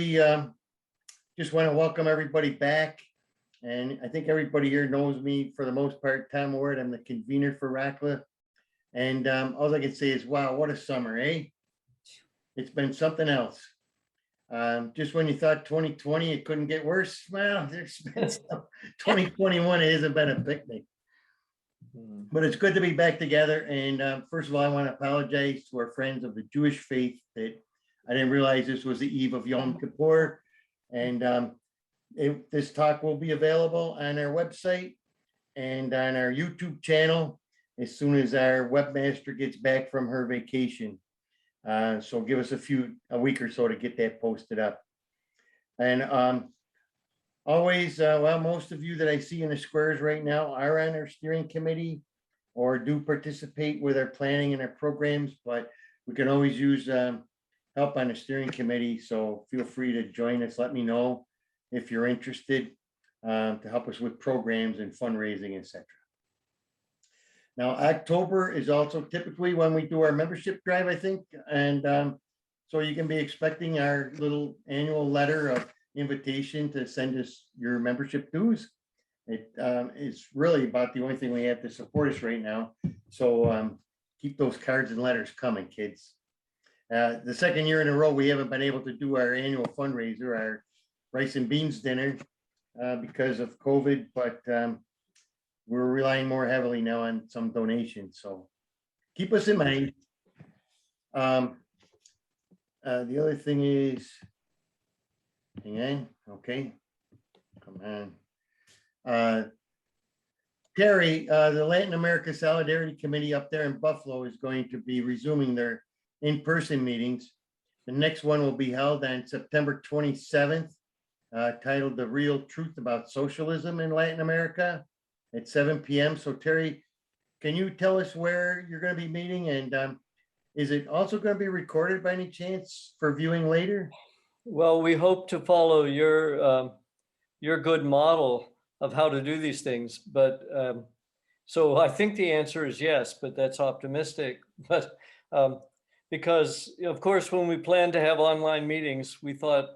Just want to welcome everybody back. And I think everybody here knows me for the most part. Tom Ward, I'm the convener for RACLA. And all I can say is, wow, what a summer, eh? It's been something else. Just when you thought 2020, it couldn't get worse. Well, there's been 2021, it hasn't been a picnic. But it's good to be back together. And first of all, I want to apologize to our friends of the Jewish faith that I didn't realize this was the eve of Yom Kippur. And this talk will be available on our website and on our YouTube channel as soon as our webmaster gets back from her vacation. So give us a week or so to get that posted up. And always, well, most of you that I see in the squares right now are on our steering committee or do participate with our planning and our programs, but we can always use help on the steering committee. So feel free to join us. Let me know if you're interested to help us with programs and fundraising, etc. Now, October is also typically when we do our membership drive, I think. And so you can be expecting our little annual letter of invitation to send us your membership dues. It is really about the only thing we have to support us right now. So keep those cards and letters coming, kids. The second year in a row, we haven't been able to do our annual fundraiser, our rice and beans dinner because of COVID, but we're relying more heavily now on some donations. So keep us in mind. The other thing is, hang on, okay, come on. Terry, the Latin America Solidarity Committee up there in Buffalo is going to be resuming their in-person meetings. The next one will be held on September 27th, titled The Real Truth About Socialism in Latin America at 7 p.m. So Terry, can you tell us where you're going to be meeting? And is it also going to be recorded by any chance for viewing later? Well, we hope to follow your good model of how to do these things. But so I think the answer is yes, but that's optimistic. But because, of course, when we planned to have online meetings, we thought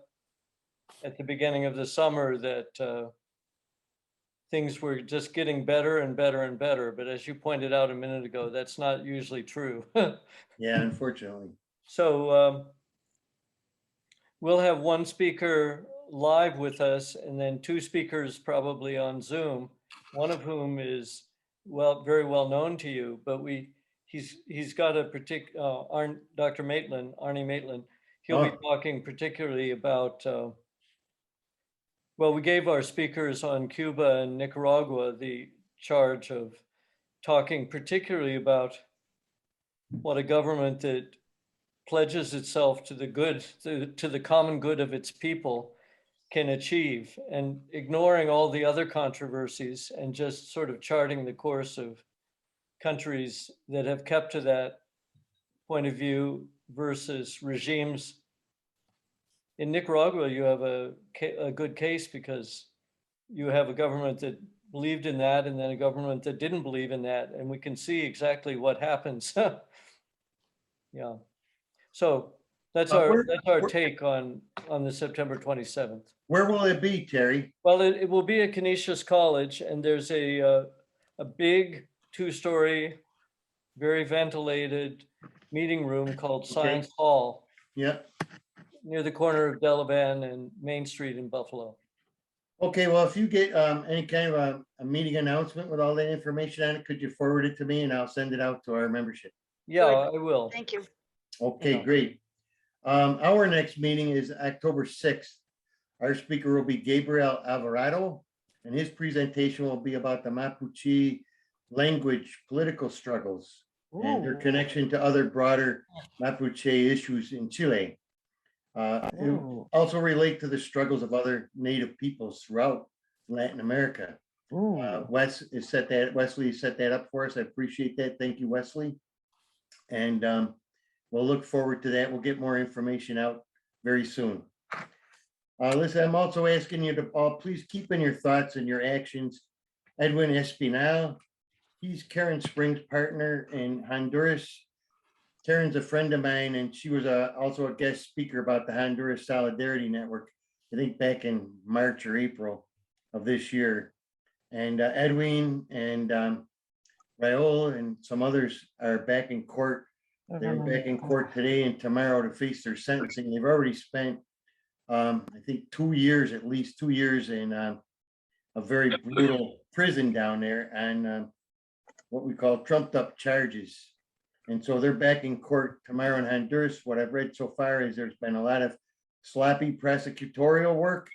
at the beginning of the summer that things were just getting better and better and better. But as you pointed out a minute ago, that's not usually true. Yeah, unfortunately. So we'll have one speaker live with us and then two speakers probably on Zoom, one of whom is very well known to you, but he's got a particular, Dr. Maitland, Arnie Maitland, he'll be talking particularly about, well, we gave our speakers on Cuba and Nicaragua the charge of talking particularly about what a government that pledges itself to the good, to the common good of its people can achieve, and ignoring all the other controversies and just sort of charting the course of countries that have kept to that point of view versus regimes. In Nicaragua, you have a good case because you have a government that believed in that and then a government that didn't believe in that. And we can see exactly what happens. Yeah. So that's our take on the September 27th. Where will it be, Terry? Well, it will be at Canisius College, and there's a big two-story, very ventilated meeting room called Science Hall. Yep. Near the corner of Delavan and Main Street in Buffalo. Okay, well, if you get any kind of a meeting announcement with all that information on it, could you forward it to me and I'll send it out to our membership? Yeah, I will. Thank you. Okay, great. Our next meeting is October 6th. Our speaker will be Gabriel Alvarado, and his presentation will be about the Mapuche language political struggles and their connection to other broader Mapuche issues in Chile. It will also relate to the struggles of other native peoples throughout Latin America. Wesley set that up for us. I appreciate that. Thank you, Wesley. And we'll look forward to that. We'll get more information out very soon. Listen, I'm also asking you to please keep in your thoughts and your actions Edwin Espinal. He's Karen Spring's partner in Honduras. Karen's a friend of mine, and she was also a guest speaker about the Honduras Solidarity Network, I think back in March or April of this year. And Edwin and Raul and some others are back in court. They're back in court today and tomorrow to face their sentencing. They've already spent, I think, 2 years, at least 2 years in a very brutal prison down there on what we call trumped up charges. And so they're back in court tomorrow in Honduras. What I've read so far is there's been a lot of sloppy prosecutorial work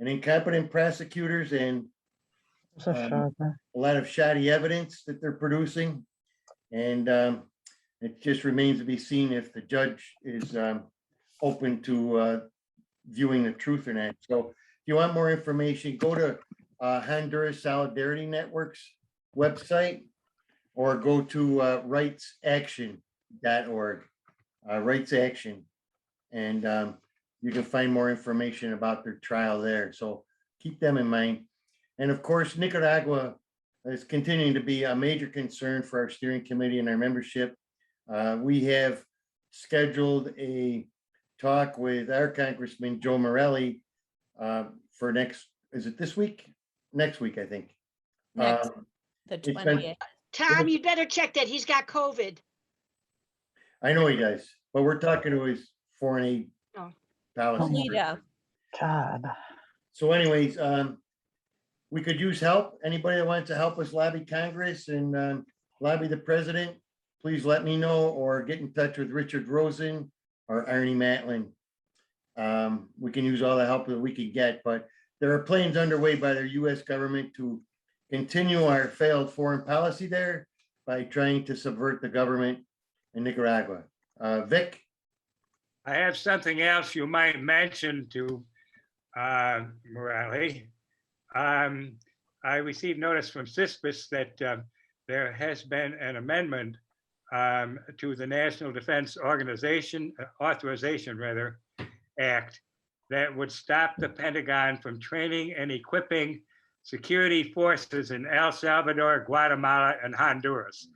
and incompetent prosecutors and a lot of shoddy evidence that they're producing. And it just remains to be seen if the judge is open to viewing the truth or not. So if you want more information, go to Honduras Solidarity Network's website, or go to rightsaction.org, Rights Action, and you can find more information about their trial there. So keep them in mind. And of course, Nicaragua is continuing to be a major concern for our steering committee and our membership. We have scheduled a talk with our Congressman Joe Morelli for next, is it this week? Next week, I think. Next, the it's been- 20th. Tom, you better check that he's got COVID. I know he does, but we're talking to his foreign aid Oh. policy. Polito. God. So anyways, we could use help. Anybody that wants to help us lobby Congress and lobby the president, please let me know, or get in touch with Richard Rosen or Arnie Matlin. We can use all the help that we can get, but there are plans underway by the US government to continue our failed foreign policy there by trying to subvert the government in Nicaragua. Vic? I have something else you might mention to Morelli. I received notice from CISPIS that there has been an amendment to the National Defense Authorization Act that would stop the Pentagon from training and equipping security forces in El Salvador, Guatemala, and Honduras.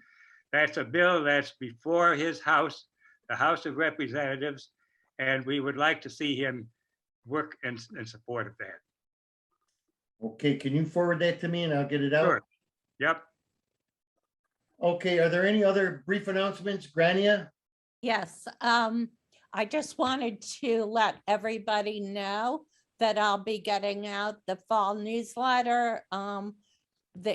That's a bill that's before his House, the House of Representatives, and we would like to see him work in support of that. Okay, can you forward that to me and I'll get it out? Sure. Yep. Okay, are there any other brief announcements, Grania? Yes, I just wanted to let everybody know that I'll be getting out the fall newsletter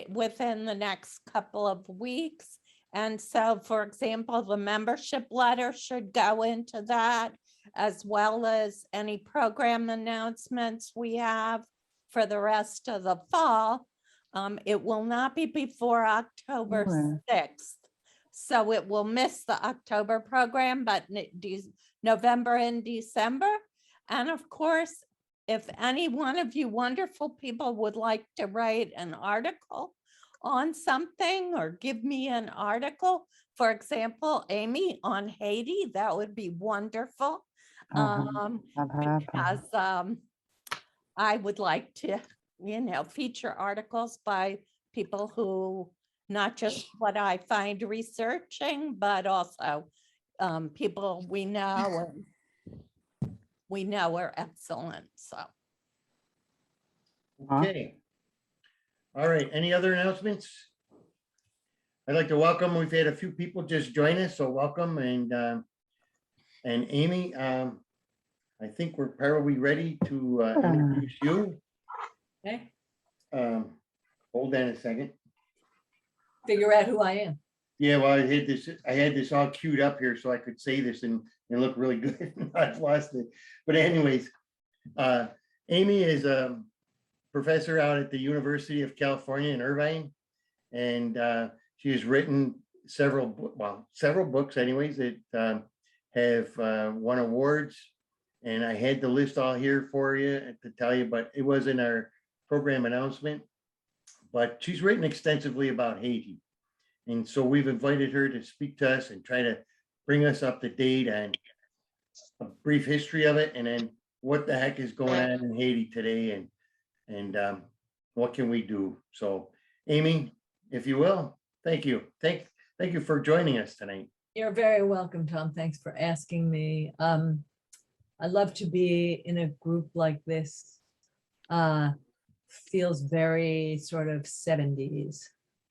within the next couple of weeks. And so, for example, the membership letter should go into that, as well as any program announcements we have for the rest of the fall. It will not be before October 6th. So it will miss the October program, but November and December. And of course, if any one of you wonderful people would like to write an article on something or give me an article, for example, Amy, on Haiti, that would be wonderful. Because I would like to, feature articles by people who, not just what I find researching, but also people we know and we know are excellent. So. Okay. All right, any other announcements? I'd like to welcome, we've had a few people just join us, so welcome. And Amy, I think we're probably ready to introduce you. Okay, Hold on a second. figure out who I am. Yeah, well, I had this all queued up here so I could say this and look really good. I've lost it. But anyways, Amy is a professor out at the University of California in Irvine. And she has written several books anyways that have won awards. And I had the list all here for you to tell you, but it was in our program announcement. But she's written extensively about Haiti. And so we've invited her to speak to us and try to bring us up to date on a brief history of it, and then what the heck is going on in Haiti today, and what can we do? So Amy, if you will, thank you. Thank you for joining us tonight. You're very welcome, Tom. Thanks for asking me. I love to be in a group like this. Feels very sort of 70s.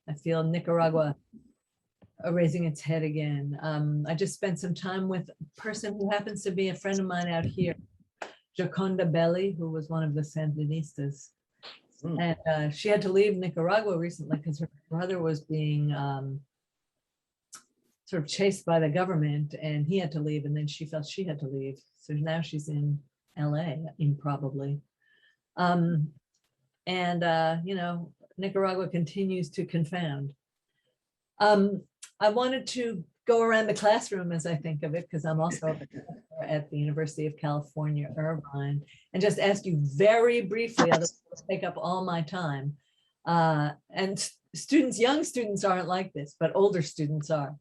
I feel Nicaragua raising its head again. I just spent some time with a person who happens to be a friend of mine out here, Joconda Belli, who was one of the Sandinistas. And she had to leave Nicaragua recently because her brother was being sort of chased by the government, and he had to leave, and then she felt she had to leave. So now she's in LA, improbably. You know, Nicaragua continues to confound. I wanted to go around the classroom as I think of it, because I'm also a professor at the University of California, Irvine, and just ask you very briefly, otherwise it'll take up all my time. And students, young students aren't like this, but older students are.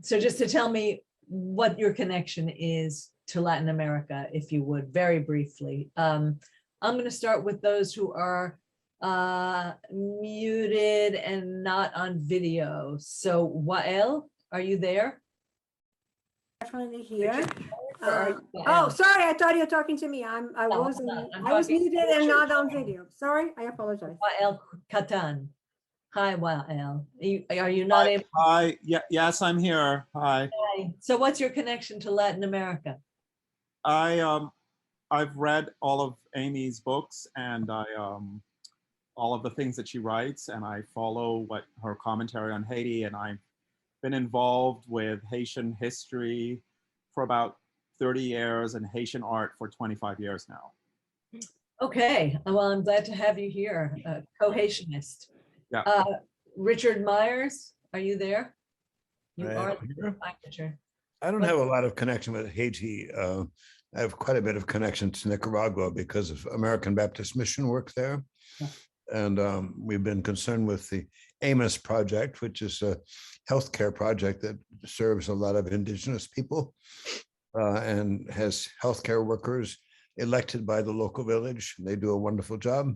So just to tell me what your connection is to Latin America, if you would, very briefly. I'm going to start with those who are muted and not on video. So Wael, are you there? Definitely here. Or are you Oh, Wael? sorry, I thought you were talking to me. I No, wasn't, I'm I was talking to muted and Richard. not on video. Sorry, I apologize. Wael Katan. Hi, Wael. Are you not able? Hi, yes, I'm here. Hi. Hi. So what's your connection to Latin America? I've read all of Amy's books and all of the things that she writes, and I follow her commentary on Haiti, and I've been involved with Haitian history for about 30 years and Haitian art for 25 years now. Okay, well, I'm glad to have you here, co-Haitianist. Yeah. Richard Myers, are you there? You I are am here. Hi, Richard. I don't have a lot of connection with Haiti. I have quite a bit of connection to Nicaragua because of American Baptist Mission work there. Yeah. And we've been concerned with the AMOS project, which is a healthcare project that serves a lot of indigenous people and has healthcare workers elected by the local village. They do a wonderful job.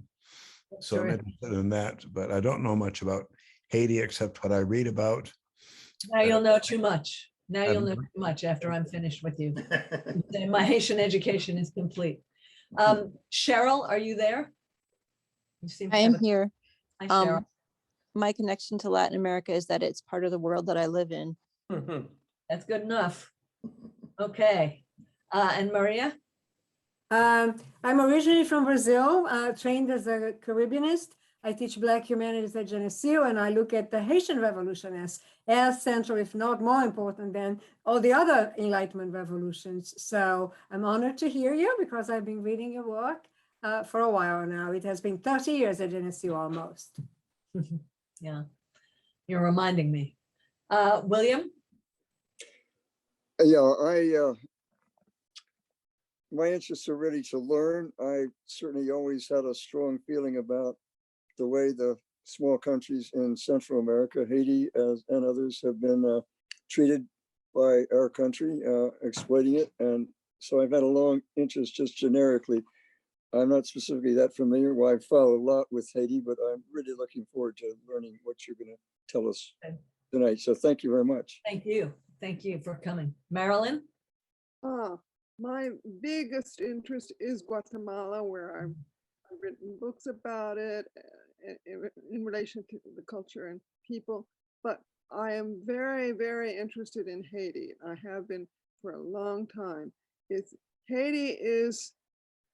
So I'm interested in that, but I don't know much about Haiti except what I read about. Now you'll know too much. Now you'll know too much after I'm finished with you. Then my Haitian education is complete. Cheryl, are you there? You seem to I have am here. Hi, Cheryl. My connection to Latin America is that it's part of the world that I live in. That's good enough. Okay. And Maria? I'm originally from Brazil, trained as a Caribbeanist. I teach Black Humanities at Geneseo, and I look at the Haitian Revolution as central, if not more important than all the other Enlightenment revolutions. So I'm honored to hear you because I've been reading your work for a while now. It has been 30 years at Geneseo almost. Yeah, you're reminding me. William? Yeah, my interests are ready to learn. I certainly always had a strong feeling about the way the small countries in Central America, Haiti and others have been treated by our country, exploiting it. And so I've had a long interest just generically. I'm not specifically that familiar. Well, I follow a lot with Haiti, but I'm really looking forward to learning what you're going to tell us tonight. So thank you very much. Thank you. Thank you for coming. Marilyn? My biggest interest is Guatemala, where I've written books about it in relation to the culture and people. But I am very, very interested in Haiti. I have been for a long time. Haiti is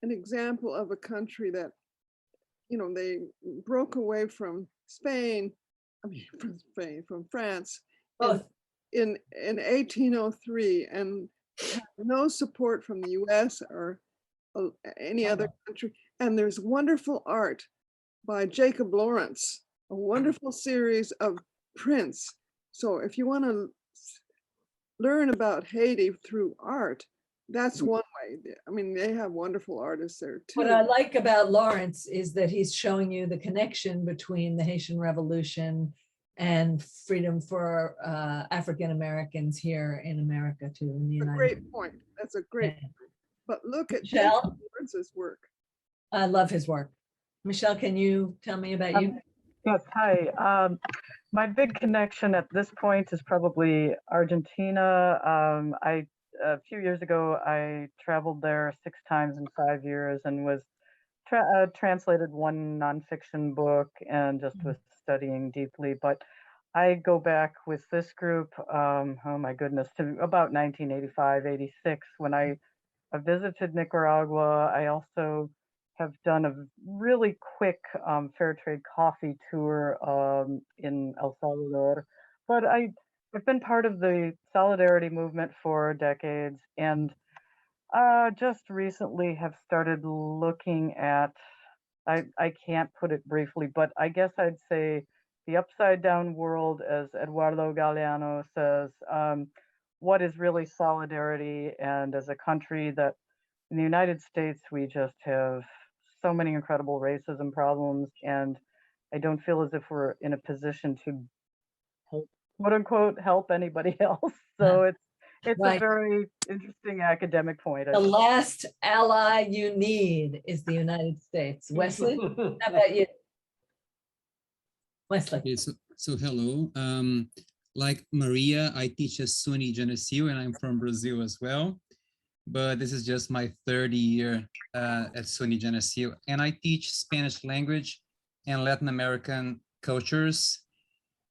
an example of a country that, you know, they broke away from Spain, from France in 1803 and had no support from the US or any other country. And there's wonderful art by Jacob Lawrence, a wonderful series of prints. So if you want to learn about Haiti through art, that's one way. I mean, they have wonderful artists there too. What I like about Lawrence is that he's showing you the connection between the Haitian Revolution and freedom for African Americans here in America too. In the United States. Great point. That's a great point. But look at Michelle? Lawrence's work. I love his work. Michelle, can you tell me about you? Yes, hi. My big connection at this point is probably Argentina. A few years ago, I traveled there 6 times in 5 years and was translated one nonfiction book and just was studying deeply. But I go back with this group, oh my goodness, to about 1985, 86, when I visited Nicaragua. I also have done a really quick fair trade coffee tour in El Salvador. But I've been part of the solidarity movement for decades, and just recently have started looking at, I can't put it briefly, but I guess I'd say the upside down world, as Eduardo Galeano says, what is really solidarity? And as a country that in the United States, we just have so many incredible racism problems, and I don't feel as if we're in a position to help, quote unquote, help anybody else. So it's Right. a very interesting academic point. The last ally you need is the United States. Wesley, how about you? Wesley. Okay, so hello. Like Maria, I teach at SUNY Geneseo, and I'm from Brazil as well. But this is just my third year at SUNY Geneseo, and I teach Spanish language and Latin American cultures.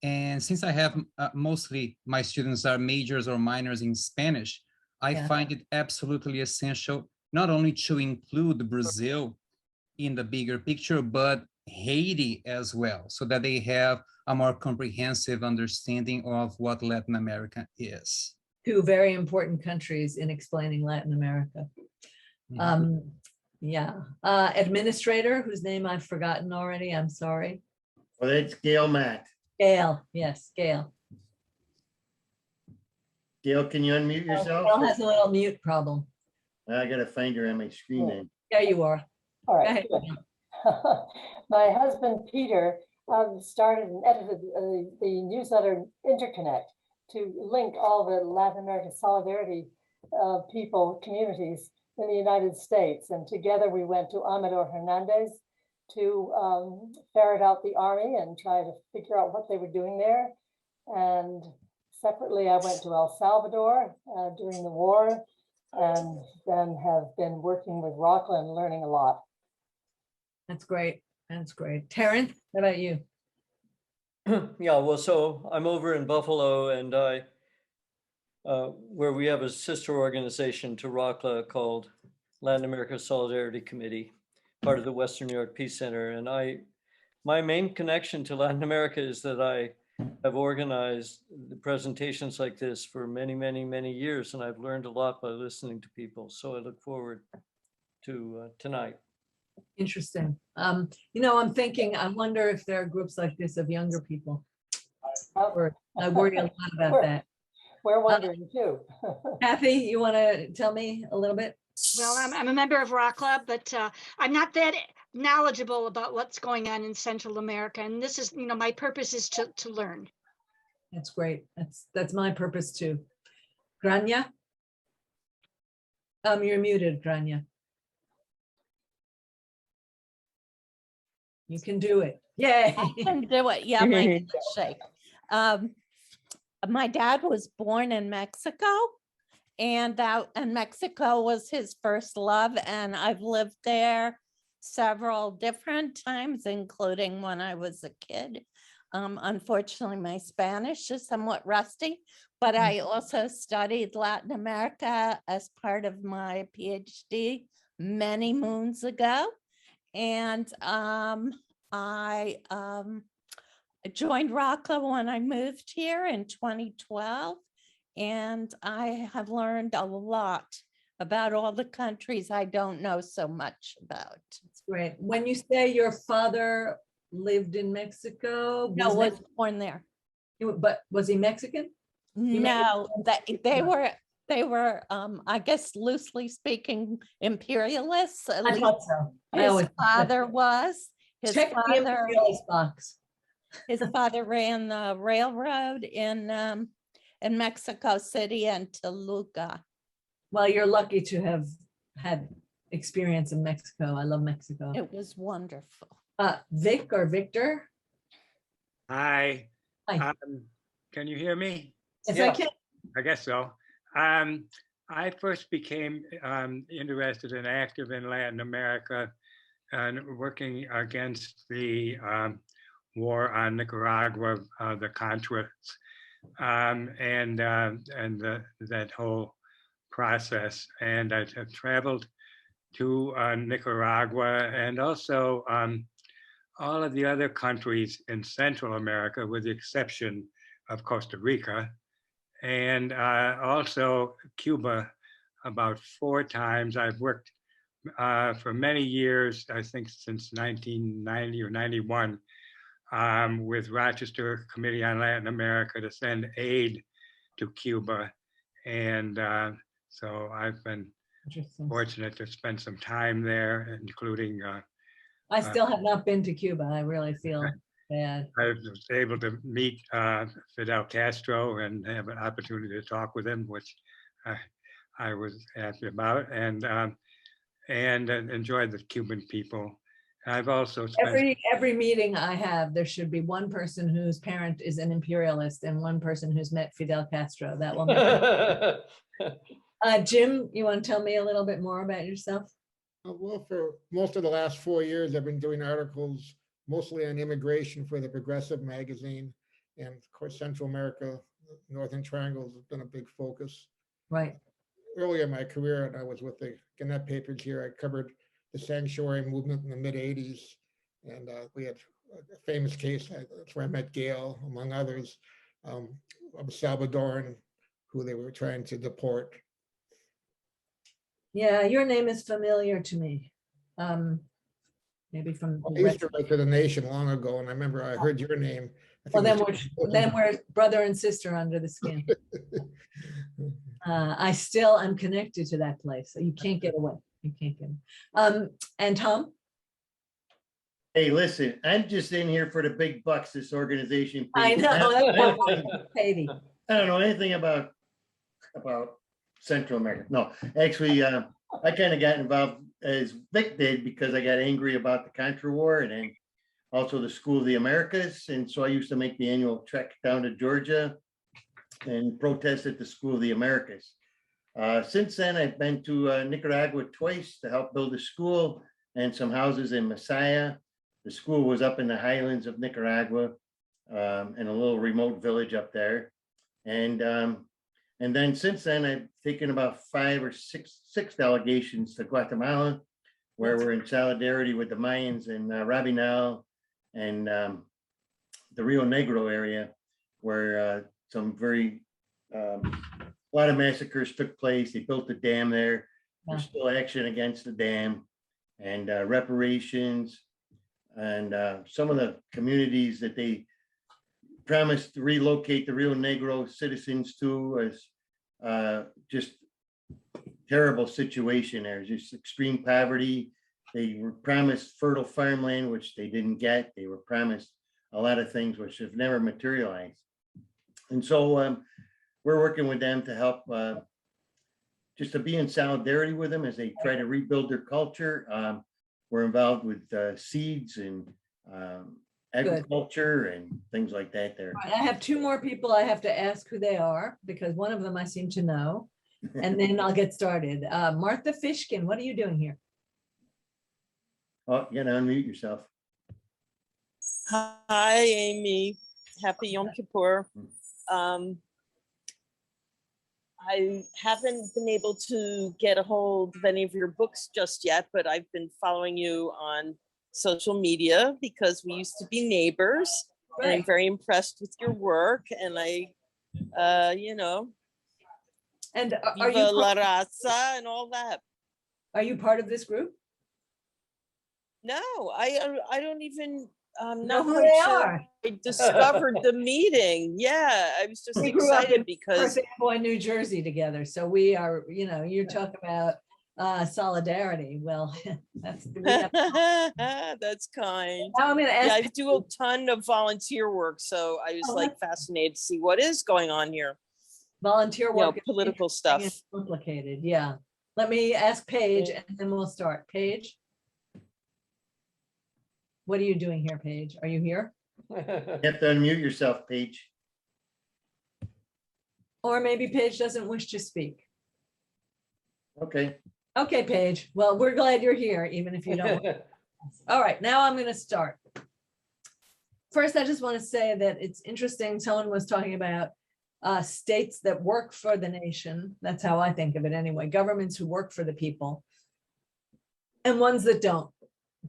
And since I have mostly my students are majors or minors in Spanish, I find it absolutely essential not only to include Brazil in the bigger picture, but Haiti as well, so that they have a more comprehensive understanding of what Latin America is. 2 very important countries in explaining Latin America. Administrator, whose name I've forgotten already, I'm sorry. Well, it's Gail Matt. Gail, yes, Gail. Gail, can you unmute yourself? Gail has a little mute problem. I gotta find her on my screen then. There you are. All Go right. ahead. Good. My husband, Peter, started and edited the newsletter Interconnect to link all the Latin American solidarity people, communities in the United States. And together we went to Amador Hernandez to ferret out the army and try to figure out what they were doing there. And separately, I went to El Salvador during the war, and then have been working with Rockland and learning a lot. That's great. That's great. Terrence, how about you? Yeah, well, so I'm over in Buffalo, and where we have a sister organization to ROCLA called Latin America Solidarity Committee, part of the Western New York Peace Center. And my main connection to Latin America is that I have organized the presentations like this for many, many, many years, and I've learned a lot by listening to people. So I look forward to tonight. Interesting. I'm thinking, I wonder if there are groups like this of younger people. I worry a lot about that. We're wondering too. Kathy, you want to tell me a little bit? Well, I'm a member of Rock Club, but I'm not that knowledgeable about what's going on in Central America. And this is, my purpose is to learn. That's great. That's my purpose too. Grania? You're muted, Grania. You can do it. Yay. I can do it. Yeah, my handshake. My dad was born in Mexico, and Mexico was his first love, and I've lived there several different times, including when I was a kid. Unfortunately, my Spanish is somewhat rusty, but I also studied Latin America as part of my PhD many moons ago. And I joined ROCLA when I moved here in 2012, and I have learned a lot about all the countries I don't know so much about. That's great. When you say your father lived in Mexico, No, was born there. But was he Mexican? No, they were, I guess, loosely speaking, imperialists. At I least thought so. his father was. His Check the imperialist box. His father ran the railroad in Mexico City and Toluca. Well, you're lucky to have had experience in Mexico. I love Mexico. It was wonderful. Vic or Victor? Hi. Hi. Can you hear me? Yes, Yeah. I can. I guess so. I first became interested and active in Latin America and working against the war on Nicaragua, the Contras, and that whole process. And I have traveled to Nicaragua and also all of the other countries in Central America, with the exception of Costa Rica, and also Cuba about 4 times. I've worked for many years, I think since 1990 or 91, with Rochester Committee on Latin America to send aid to Cuba. And so I've been fortunate to spend some time there, including I still have not been to Cuba. I really feel bad. I was able to meet Fidel Castro and have an opportunity to talk with him, which I was happy about, and enjoyed the Cuban people. I've also spent Every meeting I have, there should be one person whose parent is an imperialist and one person who's met Fidel Castro. That will make Jim, you want to tell me a little bit more about yourself? Well, for most of the last 4 years, I've been doing articles mostly on immigration for the Progressive magazine. And of course, Central America, Northern Triangle has been a big focus. Right. Earlier in my career, and I was with the Gannett papers here, I covered the sanctuary movement in the mid-'80s. And we had a famous case, that's where I met Gail, among others, of a Salvadoran who they were trying to deport. Yeah, your name is familiar to me. Maybe from. I used to write to the Nation long ago, and I remember I heard your name. Well, then we're brother and sister under the skin. I still am connected to that place, so you can't get away. You can't get away. And Tom? Hey, listen, I'm just in here for the big bucks, this organization. I pays. know. Haiti. I don't know anything about Central America. No, actually, I kind of got involved as Vic did because I got angry about the Contra War and then also the School of the Americas. And so I used to make the annual trek down to Georgia and protest at the School of the Americas. Since then, I've been to Nicaragua twice to help build a school and some houses in Masaya. The school was up in the highlands of Nicaragua in a little remote village up there. And then since then, I've taken about 5 or 6 delegations to Guatemala, where we're in solidarity with the Mayans in Rabinal and the Rio Negro area, where some a lot of massacres took place. They built a dam there. There's still action against the dam and reparations. And some of the communities that they promised to relocate the Rio Negro citizens to as just terrible situation there, just extreme poverty. They were promised fertile farmland, which they didn't get. They were promised a lot of things which have never materialized. And so we're working with them to help just to be in solidarity with them as they try to rebuild their culture. We're involved with seeds and agriculture and things like that there. I have 2 more people I have to ask who they are because one of them I seem to know, and then I'll get started. Martha Fishkin, what are you doing here? Oh, you gotta unmute yourself. Hi, Amy. Happy Yom Kippur. I haven't been able to get a hold of any of your books just yet, but I've been following you on social media because we used to be neighbors. And I'm very impressed with your work. And I, you know, and are Viva la raza and all that. Are you part of this group? No, I don't even know who they are. I discovered the meeting. Yeah, I was just excited because we're in New Jersey together. So we are, you know, you're talking about solidarity. Well, that's that's kind. Now I'm gonna ask. Yeah, I do a ton of volunteer work, so I was like fascinated to see what is going on here. Volunteer work, political stuff. It's complicated. Yeah. Let me ask Paige, and then we'll start. Paige, what are you doing here, Paige? Are you here? You have to unmute yourself, Paige. Or maybe Paige doesn't wish to speak. Okay. Okay, Paige. Well, we're glad you're here, even if you don't. All right, now I'm going to start. First, I just want to say that it's interesting. Someone was talking about states that work for the nation. That's how I think of it anyway. Governments who work for the people and ones that don't.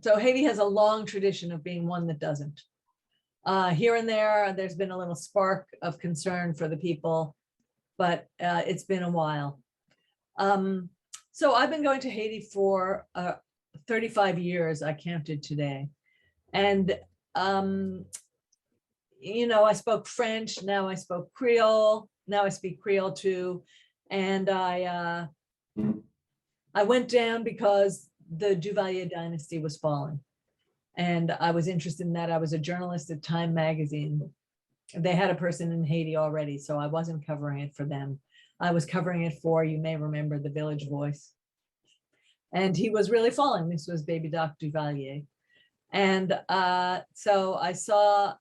So Haiti has a long tradition of being one that doesn't. Here and there's been a little spark of concern for the people, but it's been a while. So I've been going to Haiti for 35 years, I counted today. And, you know, I spoke French, now I spoke Creole, now I speak Creole too. And I went down because the Duvalier dynasty was falling. And I was interested in that. I was a journalist at Time magazine. They had a person in Haiti already, so I wasn't covering it for them. I was covering it for, you may remember, the Village Voice. And he was really falling. This was Baby Doc Duvalier. And so I saw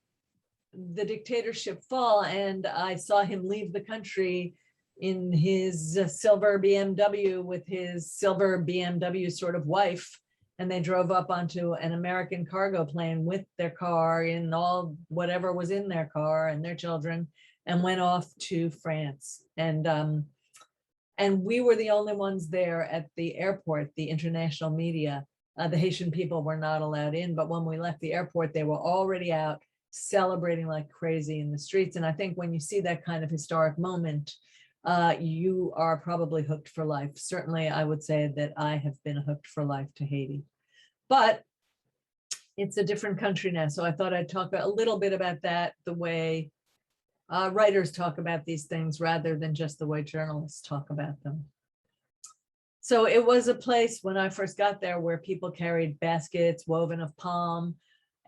the dictatorship fall, and I saw him leave the country in his silver BMW with his silver BMW sort of wife. And they drove up onto an American cargo plane with their car in all whatever was in their car and their children, and went off to France. And we were the only ones there at the airport, the international media. The Haitian people were not allowed in, but when we left the airport, they were already out celebrating like crazy in the streets. And I think when you see that kind of historic moment, you are probably hooked for life. Certainly, I would say that I have been hooked for life to Haiti. But it's a different country now. So I thought I'd talk a little bit about that, the way writers talk about these things rather than just the way journalists talk about them. So it was a place when I first got there where people carried baskets woven of palm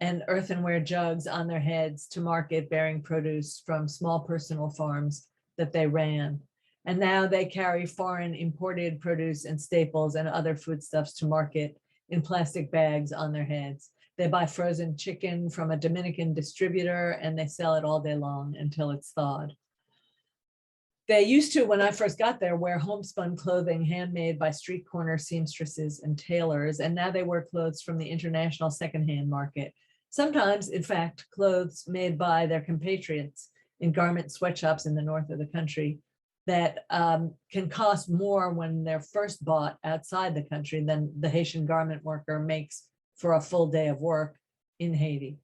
and earthenware jugs on their heads to market, bearing produce from small personal farms that they ran. And now they carry foreign imported produce and staples and other foodstuffs to market in plastic bags on their heads. They buy frozen chicken from a Dominican distributor and they sell it all day long until it's thawed. They used to, when I first got there, wear homespun clothing handmade by street corner seamstresses and tailors, and now they wear clothes from the international secondhand market. Sometimes, in fact, clothes made by their compatriots in garment sweatshops in the north of the country that can cost more when they're first bought outside the country than the Haitian garment worker makes for a full day of work in Haiti.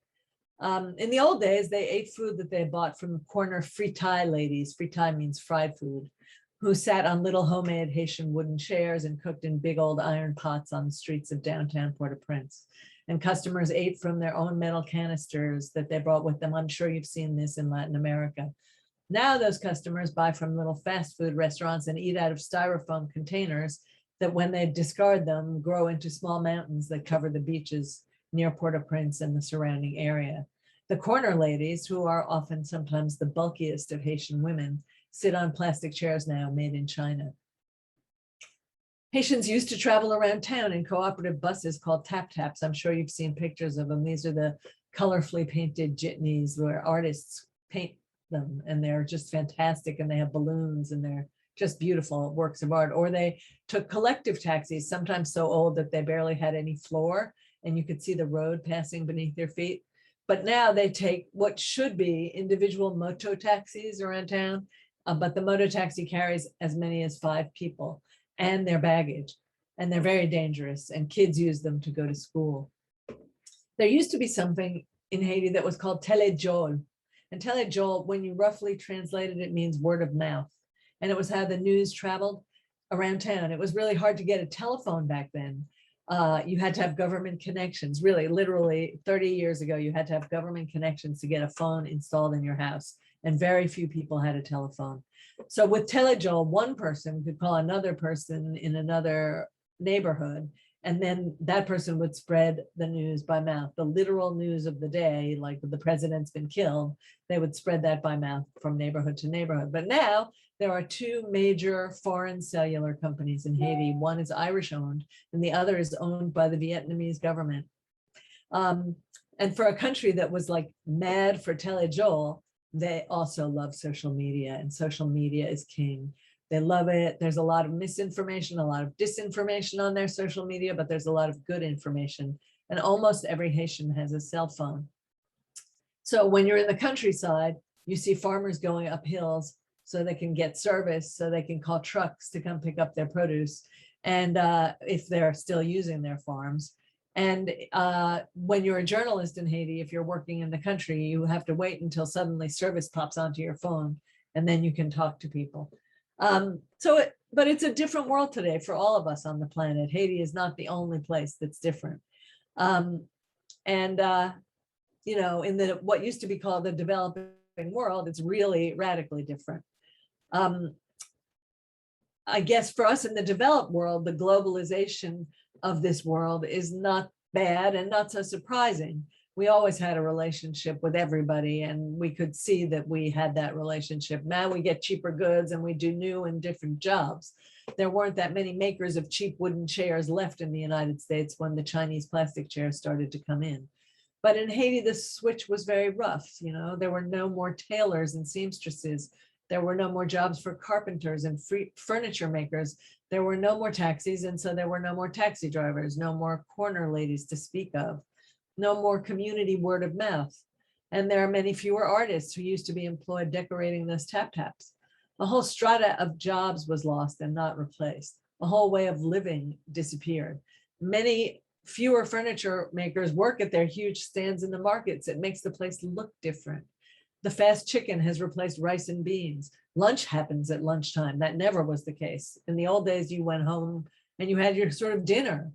In the old days, they ate food that they bought from corner fritai ladies. Fritai means fried food, who sat on little homemade Haitian wooden chairs and cooked in big old iron pots on the streets of downtown Port-au-Prince. And customers ate from their own metal canisters that they brought with them. I'm sure you've seen this in Latin America. Now those customers buy from little fast food restaurants and eat out of styrofoam containers that when they discard them, grow into small mountains that cover the beaches near Port-au-Prince and the surrounding area. The corner ladies, who are often sometimes the bulkiest of Haitian women, sit on plastic chairs now made in China. Haitians used to travel around town in cooperative buses called tap-taps. I'm sure you've seen pictures of them. These are the colorfully painted jitneys where artists paint them, and they're just fantastic, and they have balloons, and they're just beautiful works of art. Or they took collective taxis, sometimes so old that they barely had any floor, and you could see the road passing beneath their feet. But now they take what should be individual moto taxis around town, but the moto taxi carries as many as 5 people and their baggage, and they're very dangerous, and kids use them to go to school. There used to be something in Haiti that was called telejol. And telejol, when you roughly translated it, means word of mouth. And it was how the news traveled around town. It was really hard to get a telephone back then. You had to have government connections. Really, literally 30 years ago, you had to have government connections to get a phone installed in your house. And very few people had a telephone. So with telejol, one person could call another person in another neighborhood, and then that person would spread the news by mouth, the literal news of the day, like the president's been killed. They would spread that by mouth from neighborhood to neighborhood. But now there are 2 major foreign cellular companies in Haiti. One is Irish owned and the other is owned by the Vietnamese government. And for a country that was like mad for telejol, they also love social media, and social media is king. They love it. There's a lot of misinformation, a lot of disinformation on their social media, but there's a lot of good information. And almost every Haitian has a cell phone. So when you're in the countryside, you see farmers going up hills so they can get service, so they can call trucks to come pick up their produce. And if they're still using their farms. And when you're a journalist in Haiti, if you're working in the country, you have to wait until suddenly service pops onto your phone, and then you can talk to people. But it's a different world today for all of us on the planet. Haiti is not the only place that's different. You know, in the what used to be called the developing world, it's really radically different. I guess for us in the developed world, the globalization of this world is not bad and not so surprising. We always had a relationship with everybody, and we could see that we had that relationship. Now we get cheaper goods and we do new and different jobs. There weren't that many makers of cheap wooden chairs left in the United States when the Chinese plastic chairs started to come in. But in Haiti, the switch was very rough. You know, there were no more tailors and seamstresses. There were no more jobs for carpenters and furniture makers. There were no more taxis, and so there were no more taxi drivers, no more corner ladies to speak of, no more community word of mouth. And there are many fewer artists who used to be employed decorating those tap-taps. A whole strata of jobs was lost and not replaced. A whole way of living disappeared. Many fewer furniture makers work at their huge stands in the markets. It makes the place look different. The fast chicken has replaced rice and beans. Lunch happens at lunchtime. That never was the case. In the old days, you went home and you had your sort of dinner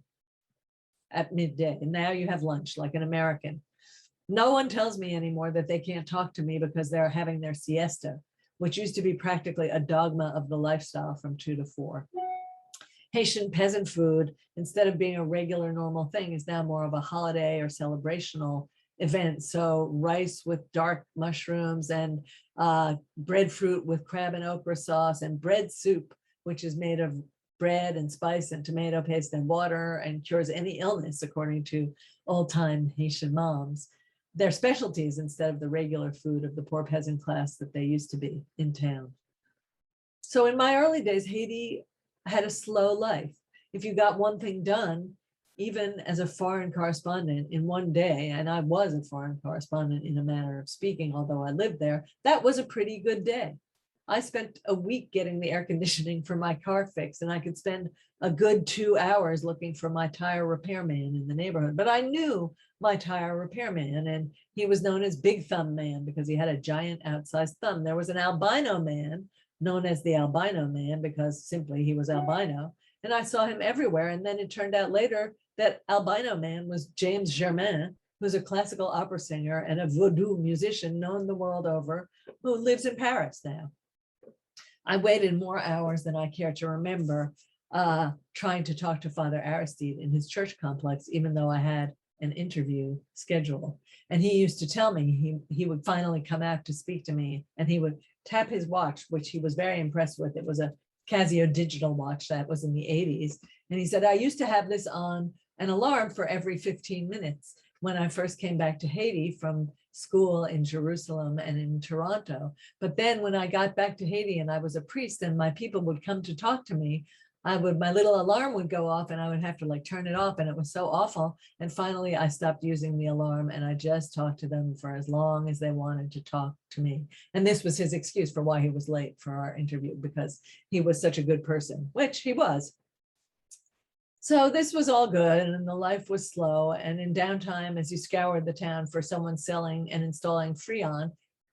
at midday. And now you have lunch like an American. No one tells me anymore that they can't talk to me because they're having their siesta, which used to be practically a dogma of the lifestyle from 2 to 4. Haitian peasant food, instead of being a regular normal thing, is now more of a holiday or celebrational event. So rice with dark mushrooms and breadfruit with crab and okra sauce, and bread soup, which is made of bread and spice and tomato paste and water and cures any illness, according to old-time Haitian moms. They're specialties instead of the regular food of the poor peasant class that they used to be in town. So in my early days, Haiti had a slow life. If you got one thing done, even as a foreign correspondent in one day, and I was a foreign correspondent in a manner of speaking, although I lived there, that was a pretty good day. I spent a week getting the air conditioning for my car fixed, and I could spend a good 2 hours looking for my tire repairman in the neighborhood. But I knew my tire repairman, and he was known as Big Thumb Man because he had a giant outsized thumb. There was an albino man known as the albino man because simply he was albino. And I saw him everywhere. And then it turned out later that albino man was James Germain, who's a classical opera singer and a Voodoo musician known the world over, who lives in Paris now. I waited more hours than I care to remember trying to talk to Father Aristide in his church complex, even though I had an interview scheduled. And he used to tell me he would finally come out to speak to me, and he would tap his watch, which he was very impressed with. It was a Casio digital watch that was in the 80s. And he said, I used to have this on an alarm for every 15 minutes when I first came back to Haiti from school in Jerusalem and in Toronto. But then when I got back to Haiti and I was a priest and my people would come to talk to me, my little alarm would go off and I would have to like turn it off, and it was so awful. And finally I stopped using the alarm and I just talked to them for as long as they wanted to talk to me. And this was his excuse for why he was late for our interview, because he was such a good person, which he was. So this was all good, and the life was slow. And in downtime, as you scoured the town for someone selling and installing Freon,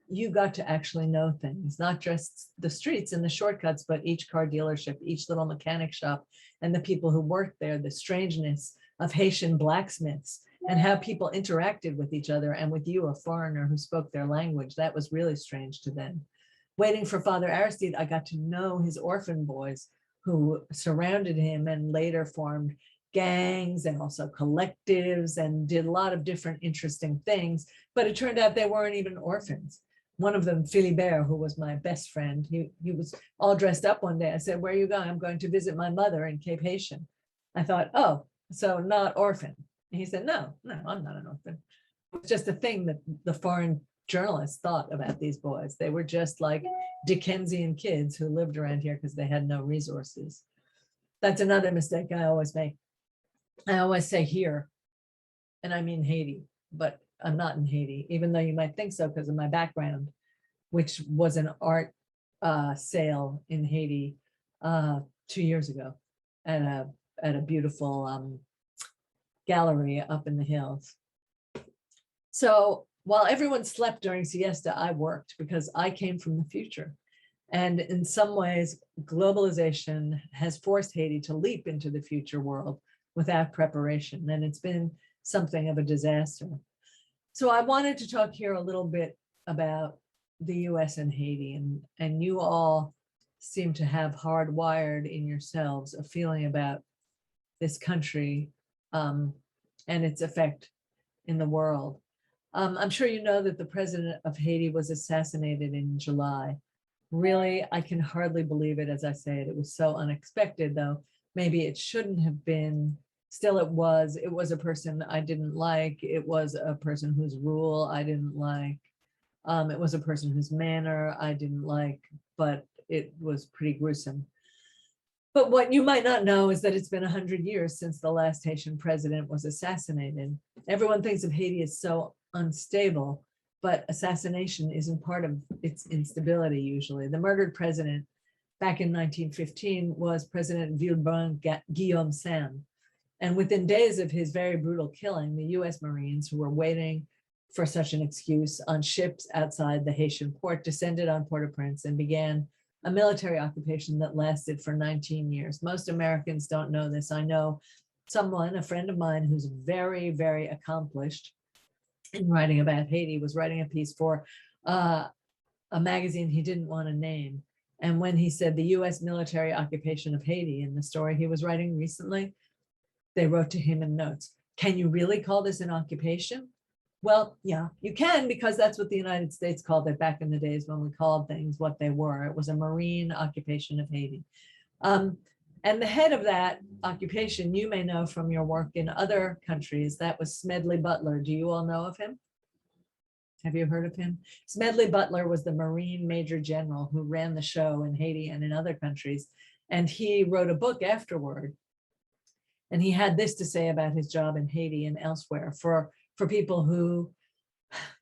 you got to actually know things, not just the streets and the shortcuts, but each car dealership, each little mechanic shop, and the people who worked there, the strangeness of Haitian blacksmiths and how people interacted with each other and with you, a foreigner who spoke their language. That was really strange to them. Waiting for Father Aristide, I got to know his orphan boys who surrounded him and later formed gangs and also collectives and did a lot of different interesting things. But it turned out they weren't even orphans. One of them, Philibert, who was my best friend, he was all dressed up one day. I said, where are you going? I'm going to visit my mother in Cape Haitian. I thought, oh, so not orphan. And he said, no, I'm not an orphan. was just a thing that the foreign journalists thought about these boys. They were just like Dickensian kids who lived around here because they had no resources. That's another mistake I always make. I always say here, and I mean Haiti, but I'm not in Haiti, even though you might think so because of my background, which was an art sale in Haiti 2 years ago at a beautiful gallery up in the hills. So while everyone slept during siesta, I worked because I came from the future. And in some ways, globalization has forced Haiti to leap into the future world without preparation. And it's been something of a disaster. So I wanted to talk here a little bit about the US and Haiti. And you all seem to have hardwired in yourselves a feeling about this country and its effect in the world. I'm sure you know that the president of Haiti was assassinated in July. Really, I can hardly believe it as I say it. It was so unexpected, though. Maybe it shouldn't have been. Still, it was. It was a person I didn't like. It was a person whose rule I didn't like. It was a person whose manner I didn't like, but it was pretty gruesome. But what you might not know is that it's been 100 years since the last Haitian president was assassinated. Everyone thinks of Haiti as so unstable, but assassination isn't part of its instability usually. The murdered president back in 1915 was President Wilentz Guillaume Sam. And within days of his very brutal killing, the US Marines who were waiting for such an excuse on ships outside the Haitian port descended on Port-au-Prince and began a military occupation that lasted for 19 years. Most Americans don't know this. I know someone, a friend of mine who's very, very accomplished in writing about Haiti, was writing a piece for a magazine he didn't want to name. And when he said the US military occupation of Haiti in the story he was writing recently, they wrote to him in notes, "Can you really call this an occupation?" Well, yeah, you can, because that's what the United States called it back in the days when we called things what they were. It was a marine occupation of Haiti. And the head of that occupation, you may know from your work in other countries, that was Smedley Butler. Do you all know of him? Have you heard of him? Smedley Butler was the Marine Major General who ran the show in Haiti and in other countries. And he wrote a book afterward. And he had this to say about his job in Haiti and elsewhere. For people who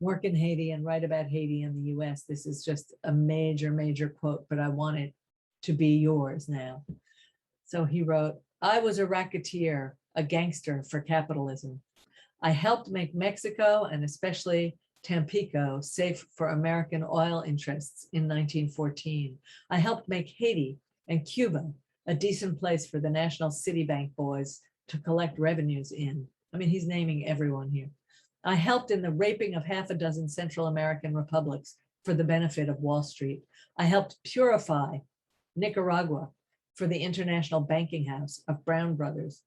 work in Haiti and write about Haiti in the US, this is just a major, major quote, but I want it to be yours now. So he wrote, "I was a racketeer, a gangster for capitalism. I helped make Mexico and especially Tampico safe for American oil interests in 1914. I helped make Haiti and Cuba a decent place for the National Citibank boys to collect revenues in." I mean, he's naming everyone here. "I helped in the raping of half a dozen Central American republics for the benefit of Wall Street. I helped purify Nicaragua for the International Banking House of Brown Brothers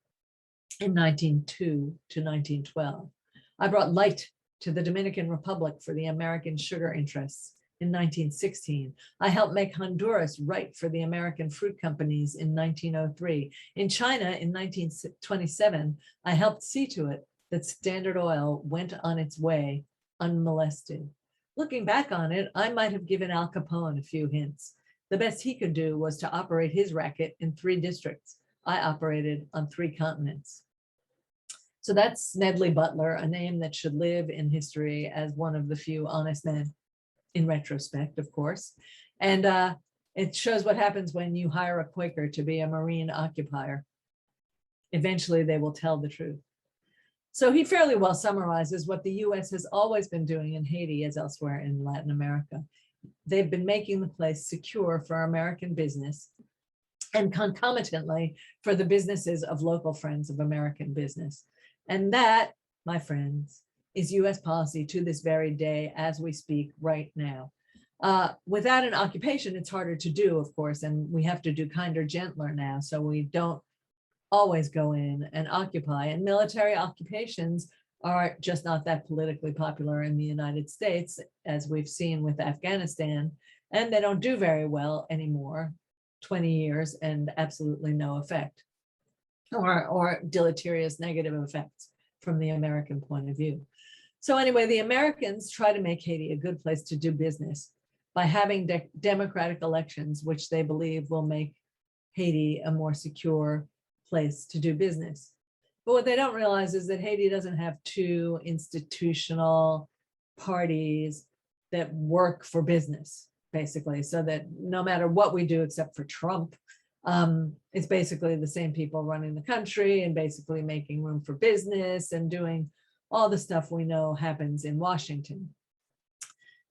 in 1902 to 1912. I brought light to the Dominican Republic for the American sugar interests in 1916. I helped make Honduras right for the American fruit companies in 1903. In China in 1927, I helped see to it that Standard Oil went on its way unmolested. Looking back on it, I might have given Al Capone a few hints. The best he could do was to operate his racket in 3 districts. I operated on 3 continents." So that's Smedley Butler, a name that should live in history as one of the few honest men, in retrospect, of course. And it shows what happens when you hire a Quaker to be a Marine occupier. Eventually, they will tell the truth. So he fairly well summarizes what the US has always been doing in Haiti as elsewhere in Latin America. They've been making the place secure for American business and concomitantly for the businesses of local friends of American business. And that, my friends, is US policy to this very day as we speak right now. Without an occupation, it's harder to do, of course, and we have to do kinder, gentler now, so we don't always go in and occupy. And military occupations are just not that politically popular in the United States, as we've seen with Afghanistan, and they don't do very well anymore, 20 years and absolutely no effect, or deleterious negative effects from the American point of view. So anyway, the Americans try to make Haiti a good place to do business by having democratic elections, which they believe will make Haiti a more secure place to do business. But what they don't realize is that Haiti doesn't have two institutional parties that work for business, basically, so that no matter what we do, except for Trump, it's basically the same people running the country and basically making room for business and doing all the stuff we know happens in Washington.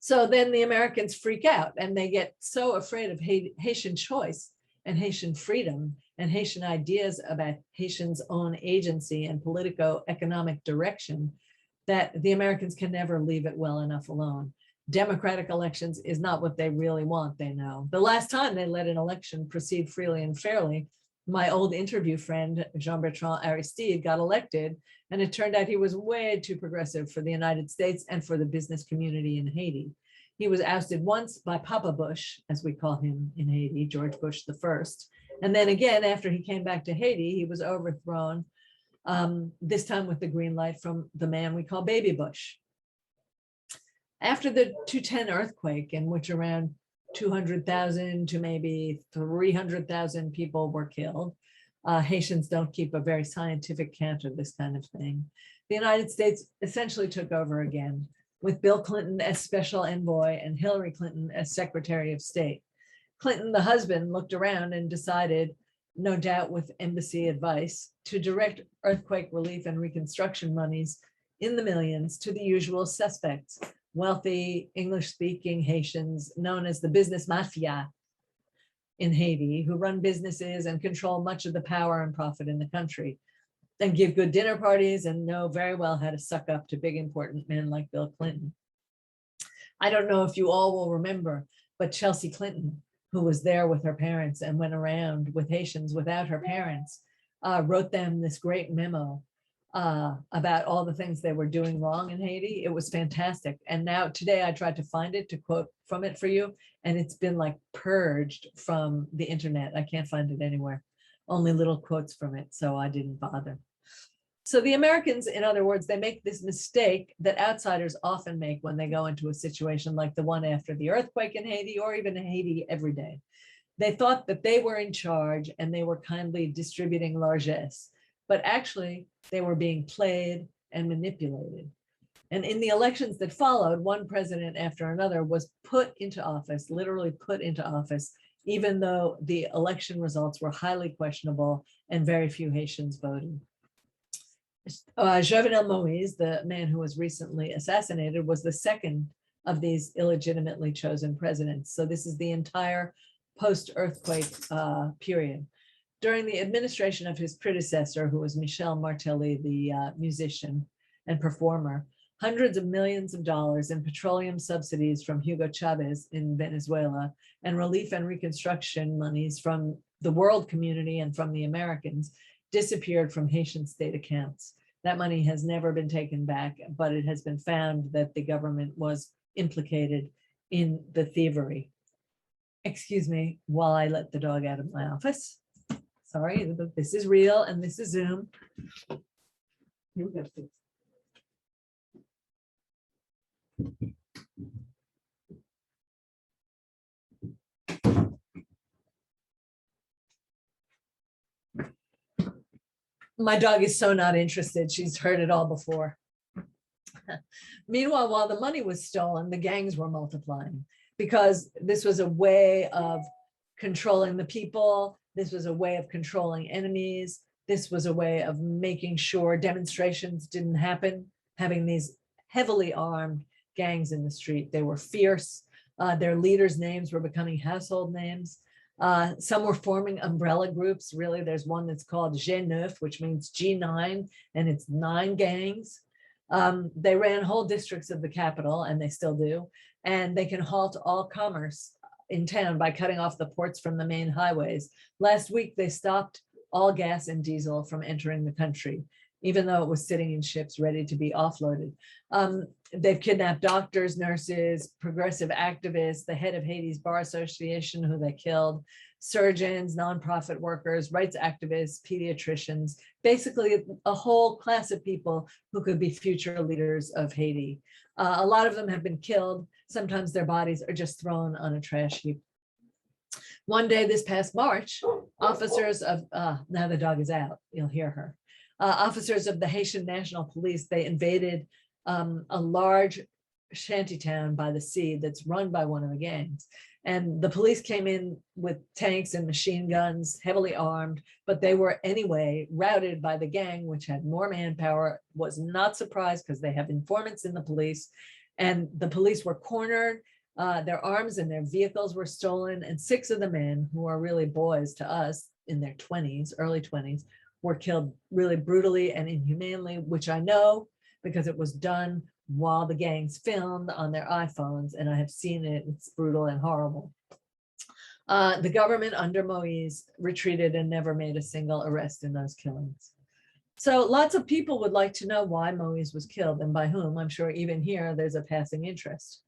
So then the Americans freak out and they get so afraid of Haitian choice and Haitian freedom and Haitian ideas about Haitians' own agency and politico-economic direction that the Americans can never leave it well enough alone. Democratic elections is not what they really want, they know. The last time they let an election proceed freely and fairly, my old interview friend, Jean-Bertrand Aristide, got elected, and it turned out he was way too progressive for the United States and for the business community in Haiti. He was ousted once by Papa Bush, as we call him in Haiti, George Bush the First. And then again, after he came back to Haiti, he was overthrown, this time with the green light from the man we call Baby Bush. After the 2010 earthquake, in which around 200,000 to maybe 300,000 people were killed, Haitians don't keep a very scientific count of this kind of thing. The United States essentially took over again, with Bill Clinton as special envoy and Hillary Clinton as Secretary of State. Clinton, the husband, looked around and decided, no doubt with embassy advice, to direct earthquake relief and reconstruction monies in the millions to the usual suspects, wealthy English-speaking Haitians known as the business mafia in Haiti, who run businesses and control much of the power and profit in the country, and give good dinner parties and know very well how to suck up to big important men like Bill Clinton. I don't know if you all will remember, but Chelsea Clinton, who was there with her parents and went around with Haitians without her parents, wrote them this great memo about all the things they were doing wrong in Haiti. It was fantastic. And now today I tried to find it to quote from it for you, and it's been like purged from the internet. I can't find it anywhere, only little quotes from it, so I didn't bother. So the Americans, in other words, they make this mistake that outsiders often make when they go into a situation like the one after the earthquake in Haiti, or even in Haiti every day. They thought that they were in charge and they were kindly distributing largesse, but actually they were being played and manipulated. And in the elections that followed, one president after another was put into office, literally put into office, even though the election results were highly questionable and very few Haitians voted. Jovenel Moïse, the man who was recently assassinated, was the second of these illegitimately chosen presidents. So this is the entire post-earthquake period. During the administration of his predecessor, who was Michel Martelly, the musician and performer, hundreds of millions of dollars in petroleum subsidies from Hugo Chavez in Venezuela and relief and reconstruction monies from the world community and from the Americans disappeared from Haitian state accounts. That money has never been taken back, but it has been found that the government was implicated in the thievery. Excuse me while I let the dog out of my office. Sorry, but this is real and this is Zoom. You have to. My dog is so not interested. She's heard it all before. Meanwhile, while the money was stolen, the gangs were multiplying because this was a way of controlling the people. This was a way of controlling enemies. This was a way of making sure demonstrations didn't happen, having these heavily armed gangs in the street. They were fierce. Their leaders' names were becoming household names. Some were forming umbrella groups. Really, there's one that's called G9, which means G9, and it's 9 gangs. They ran whole districts of the capital, and they still do. And they can halt all commerce in town by cutting off the ports from the main highways. Last week, they stopped all gas and diesel from entering the country. even though it was sitting in ships ready to be offloaded. They've kidnapped doctors, nurses, progressive activists, the head of Haiti's Bar Association, who they killed, surgeons, nonprofit workers, rights activists, pediatricians, basically a whole class of people who could be future leaders of Haiti. A lot of them have been killed. Sometimes their bodies are just thrown on a trash heap. One day this past March, officers of, now the dog is out, you'll hear her. Officers of the Haitian National Police, they invaded a large shantytown by the sea that's run by one of the gangs. And the police came in with tanks and machine guns, heavily armed, but they were anyway routed by the gang, which had more manpower, was not surprised because they have informants in the police. And the police were cornered, their arms and their vehicles were stolen, and 6 of the men, who are really boys to us in their 20s, early 20s, were killed really brutally and inhumanely, which I know because it was done while the gangs filmed on their iPhones, and I have seen it. It's brutal and horrible. The government under Moise retreated and never made a single arrest in those killings. So lots of people would like to know why Moise was killed and by whom. I'm sure even here there's a passing interest.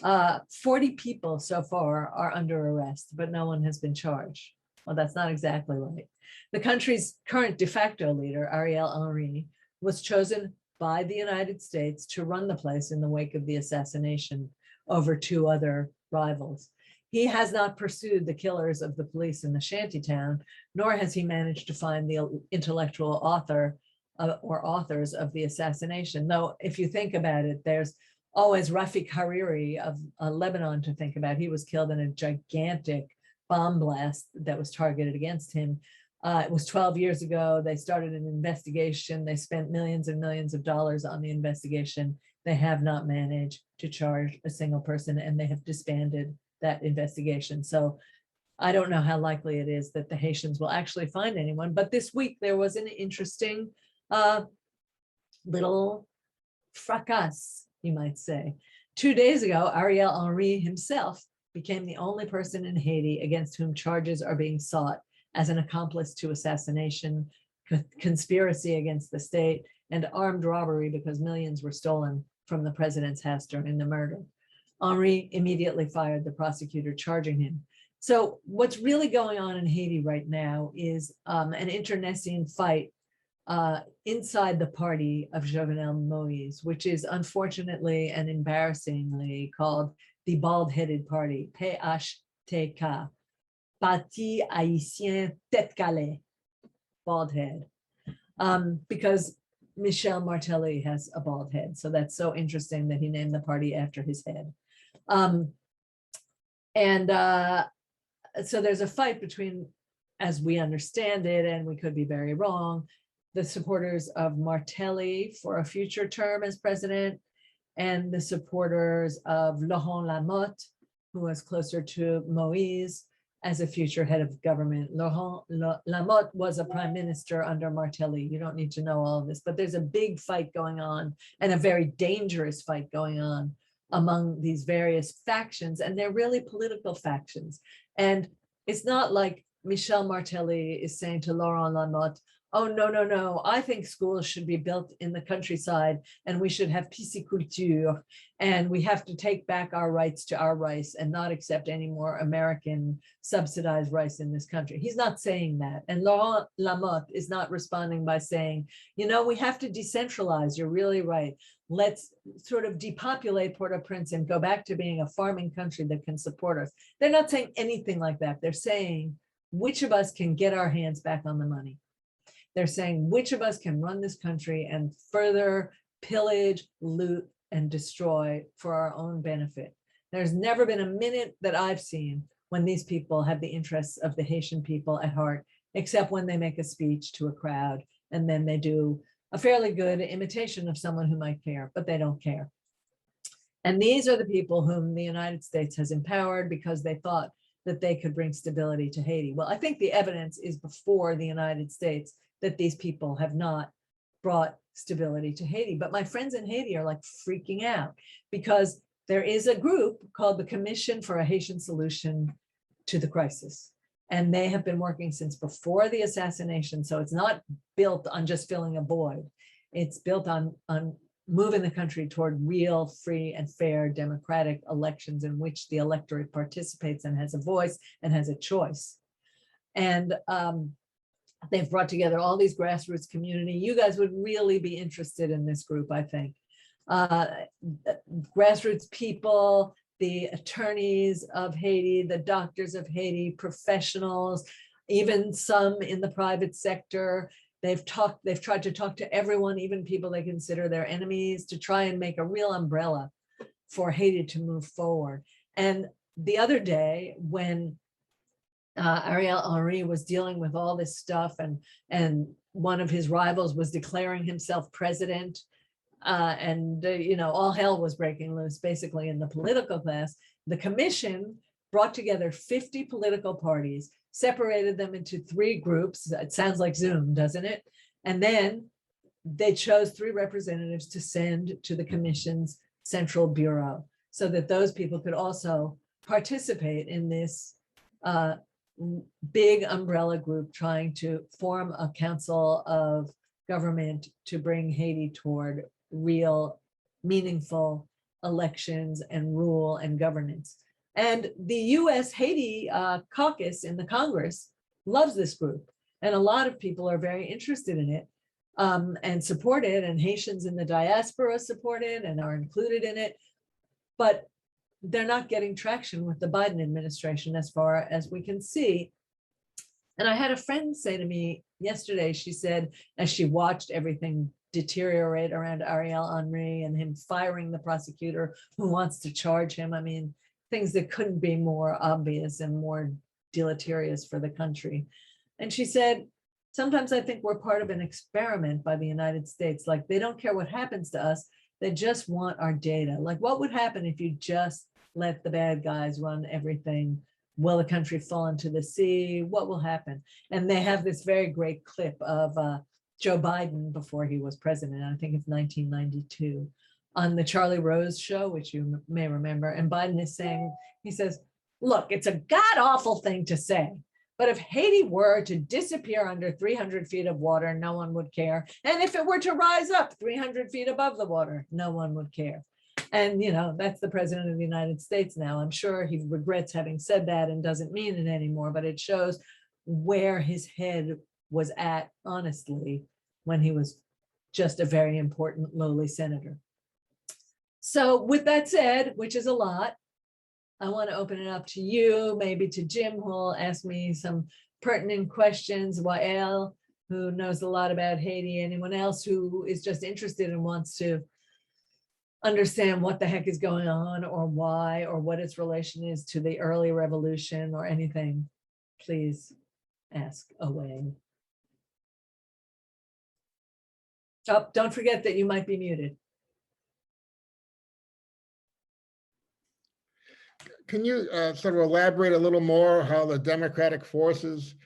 40 people so far are under arrest, but no one has been charged. Well, that's not exactly right. The country's current de facto leader, Ariel Henry, was chosen by the United States to run the place in the wake of the assassination over 2 other rivals. He has not pursued the killers of the police in the shantytown, nor has he managed to find the intellectual author or authors of the assassination. Though, if you think about it, there's always Rafik Hariri of Lebanon to think about. He was killed in a gigantic bomb blast that was targeted against him. It was 12 years ago. They started an investigation. They spent millions and millions of dollars on the investigation. They have not managed to charge a single person, and they have disbanded that investigation. So I don't know how likely it is that the Haitians will actually find anyone. But this week there was an interesting little fracas, you might say. 2 days ago, Ariel Henry himself became the only person in Haiti against whom charges are being sought as an accomplice to assassination, conspiracy against the state, and armed robbery because millions were stolen from the president's house during the murder. Henry immediately fired the prosecutor charging him. So what's really going on in Haiti right now is an internecine fight inside the party of Jovenel Moïse, which is unfortunately and embarrassingly called the Bald-Headed Party, PHTK. Parti Haïtien Tête Calée, bald head, because Michel Martelly has a bald head. So that's so interesting that he named the party after his head. So there's a fight between, as we understand it, and we could be very wrong, the supporters of Martelly for a future term as president, and the supporters of Laurent Lamotte, who was closer to Moïse, as a future head of government. Laurent Lamotte was a prime minister under Martelly. You don't need to know all of this, but there's a big fight going on, and a very dangerous fight going on among these various factions, and they're really political factions. And it's not like Michel Martelly is saying to Laurent Lamotte, oh, no, no, no, I think schools should be built in the countryside, and we should have pisciculture, and we have to take back our rights to our rice and not accept any more American subsidized rice in this country. He's not saying that. And Laurent Lamotte is not responding by saying, you know, we have to decentralize. You're really right. Let's sort of depopulate Port-au-Prince and go back to being a farming country that can support us. They're not saying anything like that. They're saying, which of us can get our hands back on the money? They're saying, which of us can run this country and further pillage, loot, and destroy for our own benefit? There's never been a minute that I've seen when these people have the interests of the Haitian people at heart, except when they make a speech to a crowd, and then they do a fairly good imitation of someone who might care, but they don't care. And these are the people whom the United States has empowered because they thought that they could bring stability to Haiti. Well, I think the evidence is before the United States that these people have not brought stability to Haiti. But my friends in Haiti are like freaking out because there is a group called the Commission for a Haitian Solution to the Crisis. And they have been working since before the assassination. So it's not built on just filling a void. It's built on moving the country toward real, free, and fair democratic elections in which the electorate participates and has a voice and has a choice. And they've brought together all these grassroots community. You guys would really be interested in this group, I think. Grassroots people, the attorneys of Haiti, the doctors of Haiti, professionals, even some in the private sector. They've tried to talk to everyone, even people they consider their enemies, to try and make a real umbrella for Haiti to move forward. And the other day, when Ariel Henry was dealing with all this stuff, and one of his rivals was declaring himself president, all hell was breaking loose, basically, in the political class. The commission brought together 50 political parties, separated them into 3 groups. It sounds like Zoom, doesn't it? And then they chose 3 representatives to send to the commission's central bureau, so that those people could also participate in this big umbrella group trying to form a council of government to bring Haiti toward real, meaningful elections and rule and governance. And the US Haiti caucus in the Congress loves this group. And a lot of people are very interested in it and support it. And Haitians in the diaspora support it and are included in it. But they're not getting traction with the Biden administration, as far as we can see. And I had a friend say to me yesterday, she said, as she watched everything deteriorate around Ariel Henry and him firing the prosecutor who wants to charge him, I mean, things that couldn't be more obvious and more deleterious for the country. And she said, sometimes I think we're part of an experiment by the United States. Like, they don't care what happens to us. They just want our data. Like, what would happen if you just let the bad guys run everything? Will the country fall into the sea? What will happen? And they have this very great clip of Joe Biden before he was president, I think it's 1992, on the Charlie Rose show, which you may remember. And Biden is saying, he says, look, it's a god-awful thing to say, but if Haiti were to disappear under 300 feet of water, no one would care. And if it were to rise up 300 feet above the water, no one would care. And, that's the president of the United States now. I'm sure he regrets having said that and doesn't mean it anymore, but it shows where his head was at, honestly, when he was just a very important lowly senator. So with that said, which is a lot, I want to open it up to you, maybe to Jim, who will ask me some pertinent questions, Wael, who knows a lot about Haiti, anyone else who is just interested and wants to understand what the heck is going on, or why, or what its relation is to the early revolution, or anything, please ask away. Oh, don't forget that you might be muted. Can you sort of elaborate a little more how the democratic forces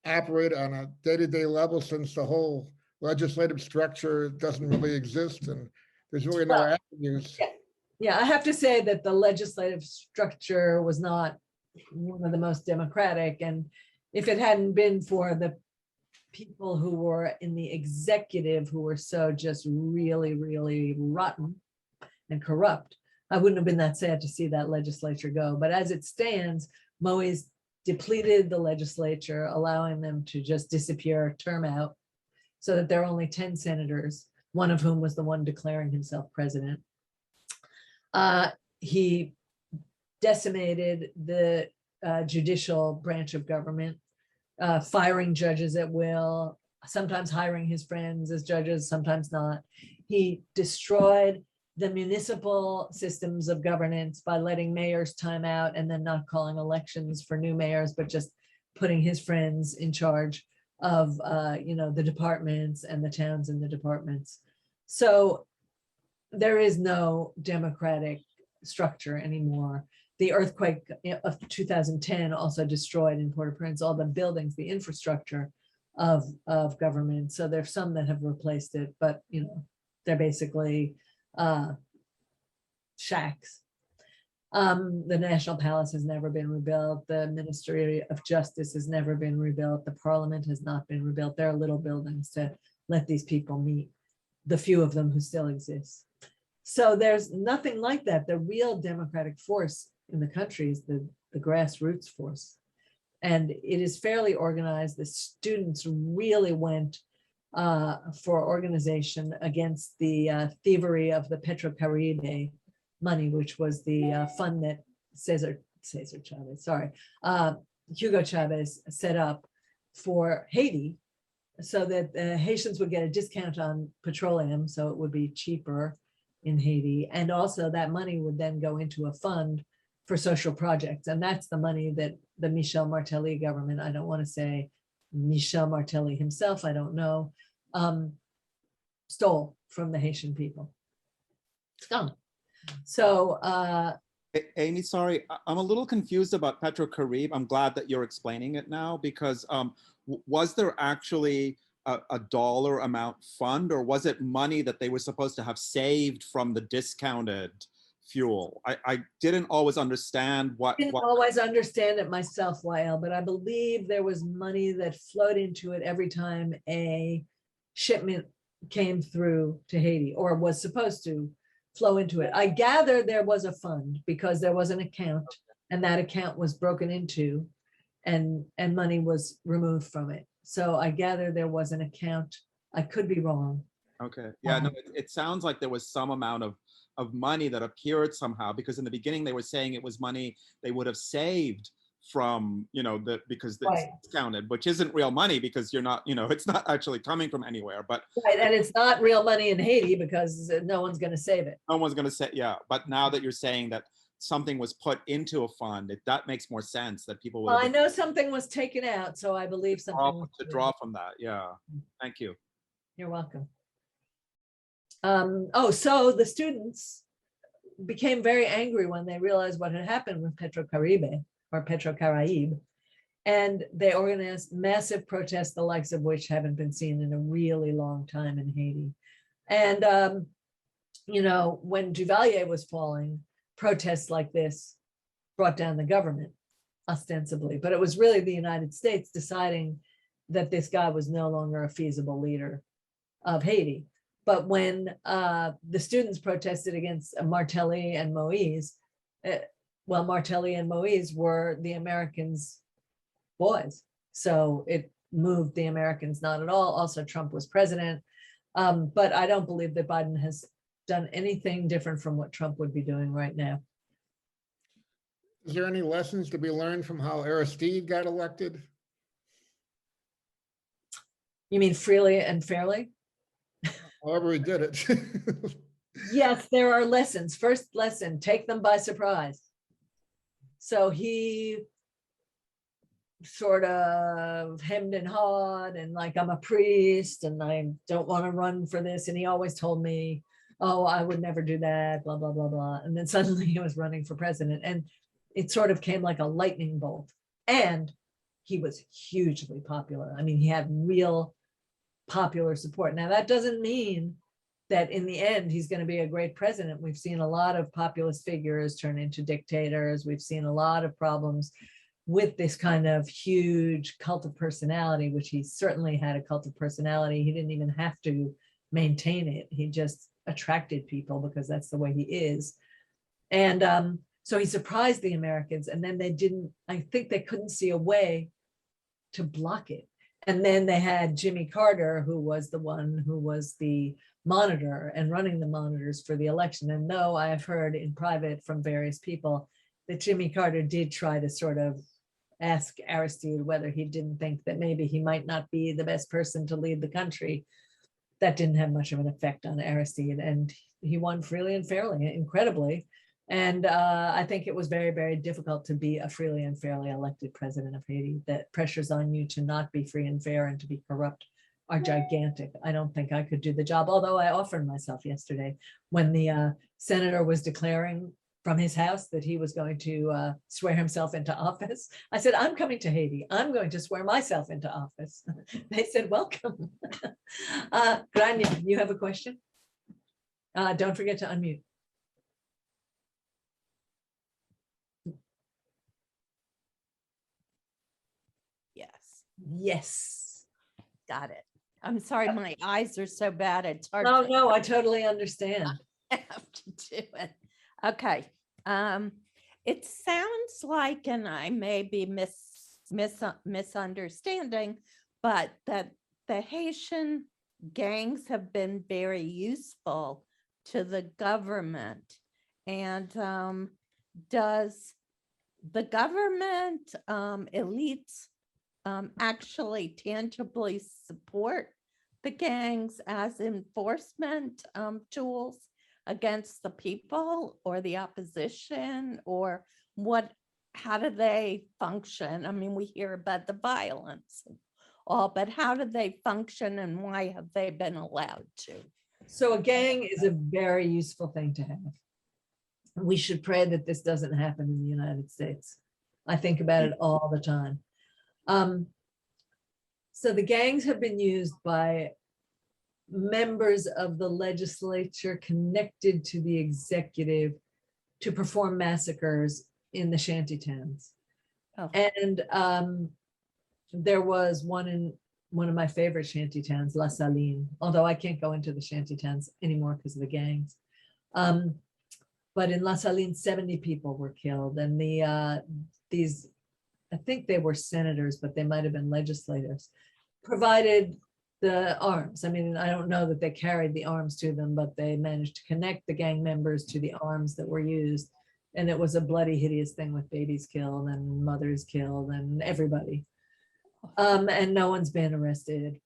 operate on a day-to-day level, since the whole legislative structure doesn't really exist and there's really no avenues? Yeah, I have to say that the legislative structure was not one of the most democratic. And if it hadn't been for the people who were in the executive who were so just really, really rotten and corrupt, I wouldn't have been that sad to see that legislature go. But as it stands, Moise depleted the legislature, allowing them to just disappear, term out, so that there are only 10 senators, one of whom was the one declaring himself president. He decimated the judicial branch of government, firing judges at will, sometimes hiring his friends as judges, sometimes not. He destroyed the municipal systems of governance by letting mayors time out and then not calling elections for new mayors, but just putting his friends in charge of the departments and the towns and the departments. So there is no democratic structure anymore. The earthquake of 2010 also destroyed in Port-au-Prince all the buildings, the infrastructure of government. So there's some that have replaced it, but they're basically shacks. The National Palace has never been rebuilt. The Ministry of Justice has never been rebuilt. The Parliament has not been rebuilt. There are little buildings to let these people meet. the few of them who still exist. So there's nothing like that. The real democratic force in the country is the grassroots force. And it is fairly organized. The students really went for organization against the thievery of the Petrocaribe money, which was the fund that Hugo Chavez set up for Haiti, so that the Haitians would get a discount on petroleum, so it would be cheaper in Haiti. And also that money would then go into a fund for social projects. And that's the money that the Michel Martelly government, I don't want to say Michel Martelly himself, I don't know, stole from the Haitian people. It's gone. So Amy, sorry, I'm a little confused about Petrocaribe. I'm glad that you're explaining it now, because was there actually a dollar amount fund, or was it money that they were supposed to have saved from the discounted fuel? I didn't always understand what. I didn't always understand it myself, Wael, but I believe there was money that flowed into it every time a shipment came through to Haiti, or was supposed to flow into it. I gather there was a fund because there was an account, and that account was broken into and money was removed from it. So I gather there was an account. I could be wrong. Okay. Yeah, no, it sounds like there was some amount of money that appeared somehow, because in the beginning they were saying it was money they would have saved from, because it's Right. discounted, which isn't real money, because you're not, it's not actually coming from anywhere. But Right, and it's not real money in Haiti because no one's going to save it. no one's going to say, yeah. But now that you're saying that something was put into a fund, that makes more sense, that people would Well, I know something was taken out, so I believe something was to draw from that. Yeah. Thank you. You're welcome. So the students became very angry when they realized what had happened with Petrocaribe or Petrocaraib, and they organized massive protests, the likes of which haven't been seen in a really long time in Haiti. And when Duvalier was falling, protests like this brought down the government, ostensibly, but it was really the United States deciding that this guy was no longer a feasible leader of Haiti. But when the students protested against Martelly and Moïse, Martelly and Moïse were the Americans' boys. So it moved the Americans not at all. Also, Trump was president. But I don't believe that Biden has done anything different from what Trump would be doing right now. Is there any lessons to be learned from how Aristide got elected? You mean freely and fairly? However he did it. Yes, there are lessons. First lesson, take them by surprise. So he sort of hemmed and hawed and like, I'm a priest and I don't want to run for this. And he always told me, oh, I would never do that, blah, blah, blah, blah. And then suddenly he was running for president, and it sort of came like a lightning bolt. And he was hugely popular. I mean, he had real popular support. Now, that doesn't mean that in the end, he's going to be a great president. We've seen a lot of populist figures turn into dictators. We've seen a lot of problems with this kind of huge cult of personality, which he certainly had a cult of personality. He didn't even have to maintain it. He just attracted people because that's the way he is. And so he surprised the Americans, and then I think they couldn't see a way to block it. And then they had Jimmy Carter, who was the one who was the monitor and running the monitors for the election. And though I have heard in private from various people that Jimmy Carter did try to sort of ask Aristide whether he didn't think that maybe he might not be the best person to lead the country, that didn't have much of an effect on Aristide. And he won freely and fairly, incredibly. And I think it was very, very difficult to be a freely and fairly elected president of Haiti. That pressures on you to not be free and fair and to be corrupt are gigantic. I don't think I could do the job, although I offered myself yesterday when the senator was declaring from his house that he was going to swear himself into office. I said, I'm coming to Haiti. I'm going to swear myself into office. They said, welcome. Grania, you have a question? Don't forget to unmute. Yes. Yes. Got it. I'm sorry, my eyes are so bad, it's hard. No, for no, I totally understand. I have to do it. Okay. It sounds like, and I may be misunderstanding, but that the Haitian gangs have been very useful to the government. And does the government elites actually tangibly support the gangs as enforcement tools against the people or the opposition, or what, how do they function? I mean, we hear about the violence and all, but how do they function and why have they been allowed to? So a gang is a very useful thing to have. We should pray that this doesn't happen in the United States. I think about it all the time. So the gangs have been used by members of the legislature connected to the executive to perform massacres in the shantytowns. Oh. And there was one in one of my favorite shantytowns, La Saline, although I can't go into the shantytowns anymore because of the gangs. But in La Saline, 70 people were killed. And these, I think they were senators, but they might have been legislators, provided the arms. I mean, I don't know that they carried the arms to them, but they managed to connect the gang members to the arms that were used. And it was a bloody, hideous thing with babies killed and mothers killed and everybody. And no one's been arrested,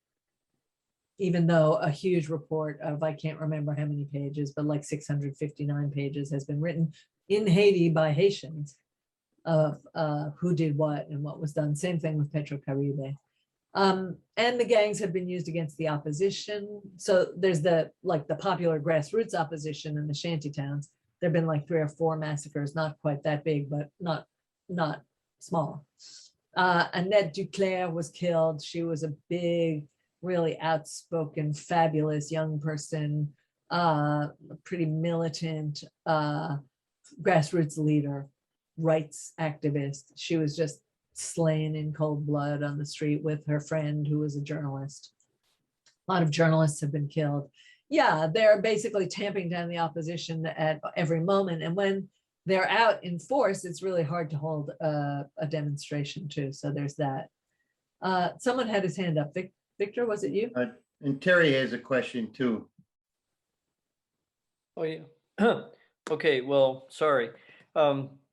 even though a huge report of, I can't remember how many pages, but like 659 pages has been written in Haiti by Haitians of who did what and what was done. Same thing with Petrocaribe. And the gangs have been used against the opposition. So there's the popular grassroots opposition in the shantytowns. There've been like 3 or 4 massacres, not quite that big, but not small. Annette Duclair was killed. She was a big, really outspoken, fabulous young person, pretty militant grassroots leader, rights activist. She was just slain in cold blood on the street with her friend who was a journalist. A lot of journalists have been killed. Yeah, they're basically tamping down the opposition at every moment. And when they're out in force, it's really hard to hold a demonstration too. So there's that. Someone had his hand up. Victor, was it you? And Terry has a question too. Oh, yeah. Okay, well, sorry.